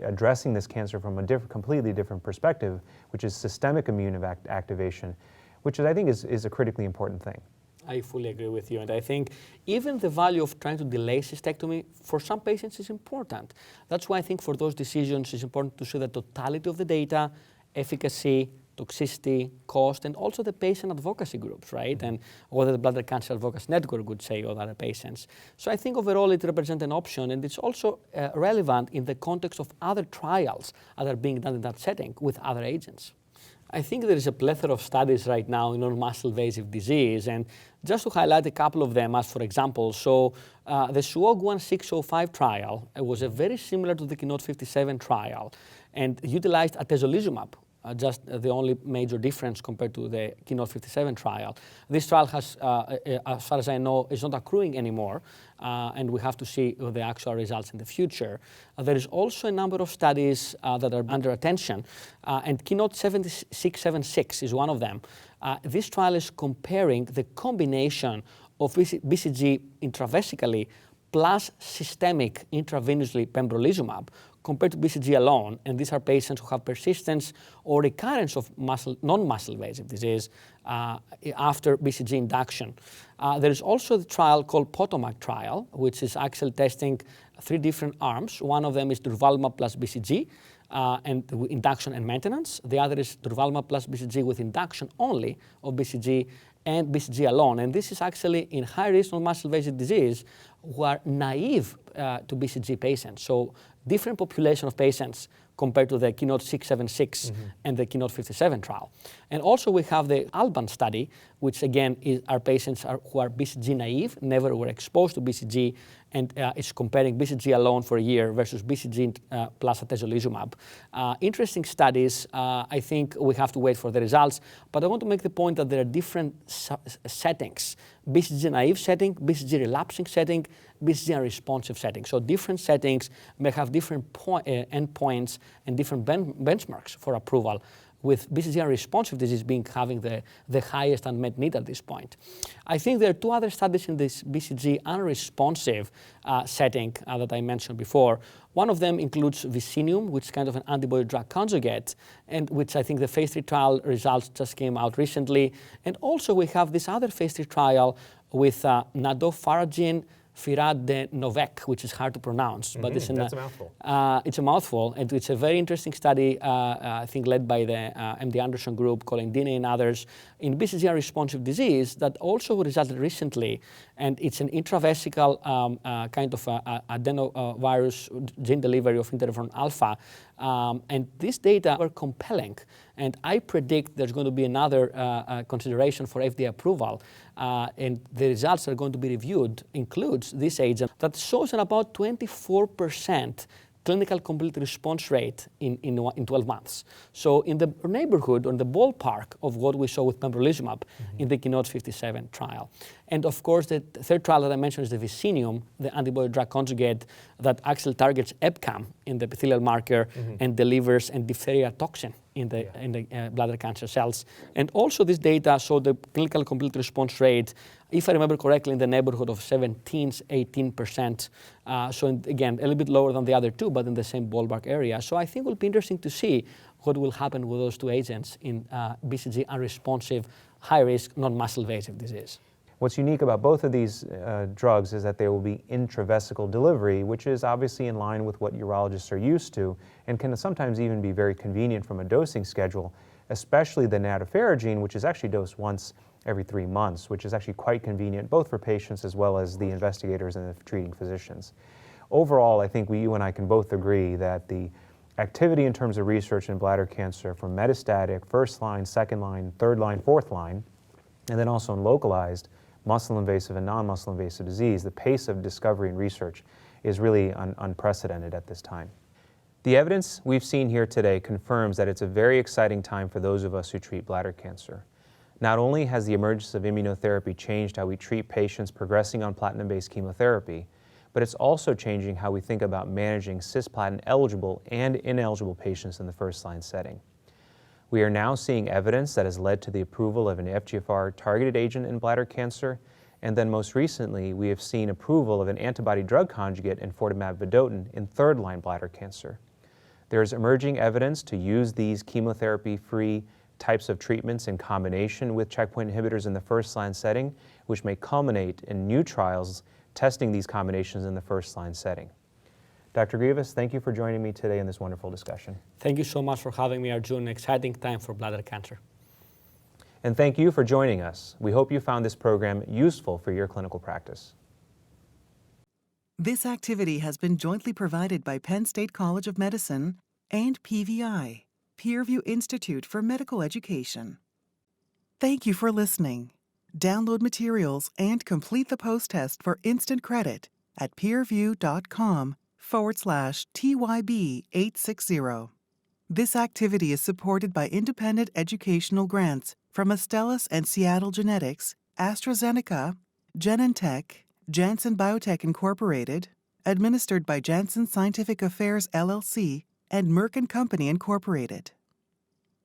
B: addressing this cancer from a completely different perspective, which is systemic immune activation, which I think is a critically important thing.
C: I fully agree with you, and I think even the value of trying to delay cystectomy for some patients is important. That's why I think for those decisions it's important to see the totality of the data, efficacy, toxicity, cost, and also the patient advocacy groups, right? And whether the Bladder Cancer Advocacy Network would say or other patients. So I think overall it represents an option, and it's also relevant in the context of other trials that are being done in that setting with other agents. I think there is a plethora of studies right now in non-muscle invasive disease, and just to highlight a couple of them as for example, so the SWOG 1605 trial was very similar to the Keynote 57 trial and utilized atezolizumab, just the only major difference compared to the Keynote 57 trial. This trial has, as far as I know, is not accruing anymore, and we have to see the actual results in the future. There is also a number of studies that are under attention, and Keynote 7676 is one of them. This trial is comparing the combination of BCG intravesically plus systemic intravenously pembrolizumab compared to BCG alone, and these are patients who have persistence or recurrence of non-muscle invasive disease after BCG induction. There is also the trial called POTOMAC trial, which is actually testing 3 different arms. One of them is durvalumab plus BCG, and induction and maintenance. The other is durvalumab plus BCG with induction only of BCG and BCG alone. And this is actually in high-risk non-muscle invasive disease who are naive to BCG patients. So different population of patients compared to the Keynote 676 and the Keynote 57 trial. And also we have the ALBAN study, which again are patients who are BCG naive, never were exposed to BCG, and is comparing BCG alone for a year versus BCG plus atezolizumab. Interesting studies. I think we have to wait for the results, but I want to make the point that there are different settings. BCG naive setting, BCG relapsing setting, BCG unresponsive setting. So different settings may have different endpoints and different benchmarks for approval, with BCG unresponsive disease having the highest unmet need at this point. I think there are 2 other studies in this BCG unresponsive setting that I mentioned before. One of them includes Vicinium, which is kind of an antibody-drug conjugate, and which I think the phase 3 trial results just came out recently. And also we have this other phase 3 trial with nadofaragene firadenovec, which is hard to pronounce, but it's
B: that's a mouthful.
C: It's a mouthful, and it's a very interesting study, I think led by the MD Anderson group, Colin Diney and others, in BCG responsive disease that also resulted recently, and it's an intravesical kind of adenovirus gene delivery of interferon alpha, and these data were compelling, and I predict there's going to be another consideration for FDA approval, and the results that are going to be reviewed includes this agent that shows an about 24% clinical complete response rate in 12 months. So in the neighborhood, on the ballpark of what we saw with pembrolizumab in the Keynote 57 trial. And of course, the third trial that I mentioned is the Vicinium, the antibody-drug conjugate that actually targets EpCAM in the epithelial marker and delivers an diphtheria toxin in the bladder cancer cells. And also this data showed the clinical complete response rate, if I remember correctly, in the neighborhood of 18%. So again, a little bit lower than the other 2, but in the same ballpark area. So I think it will be interesting to see what will happen with those 2 agents in BCG unresponsive, high-risk, non-muscle invasive disease.
B: What's unique about both of these drugs is that they will be intravesical delivery, which is obviously in line with what urologists are used to and can sometimes even be very convenient from a dosing schedule, especially the nadofaragene, which is actually dosed once every 3 months, which is actually quite convenient both for patients as well as the investigators and the treating physicians. Overall, I think you and I can both agree that the activity in terms of research in bladder cancer from metastatic, first line, second line, third line, fourth line, and then also in localized muscle invasive and non-muscle invasive disease, the pace of discovery and research is really unprecedented at this time. The evidence we've seen here today confirms that it's a very exciting time for those of us who treat bladder cancer. Not only has the emergence of immunotherapy changed how we treat patients progressing on platinum-based chemotherapy, but it's also changing how we think about managing cisplatin-eligible and ineligible patients in the first-line setting. We are now seeing evidence that has led to the approval of an FGFR-targeted agent in bladder cancer, and then most recently, we have seen approval of an antibody-drug conjugate enfortumab vedotin in third-line bladder cancer. There is emerging evidence to use these chemotherapy-free types of treatments in combination with checkpoint inhibitors in the first-line setting, which may culminate in new trials testing these combinations in the first-line setting. Dr. Grivas, thank you for joining me today in this wonderful discussion.
C: Thank you so much for having me, Arjun. Exciting time for bladder cancer.
B: And thank you for joining us. We hope you found this program useful for your clinical practice.
A: This activity has been jointly provided by Penn State College of Medicine and PVI, Peerview Institute for Medical Education. Thank you for listening. Download materials and complete the post-test for instant credit at peerview.com/TYB860. This activity is supported by independent educational grants from Astellas and Seattle Genetics, AstraZeneca, Genentech, Janssen Biotech Incorporated, administered by Janssen Scientific Affairs LLC, and Merck & Company Incorporated.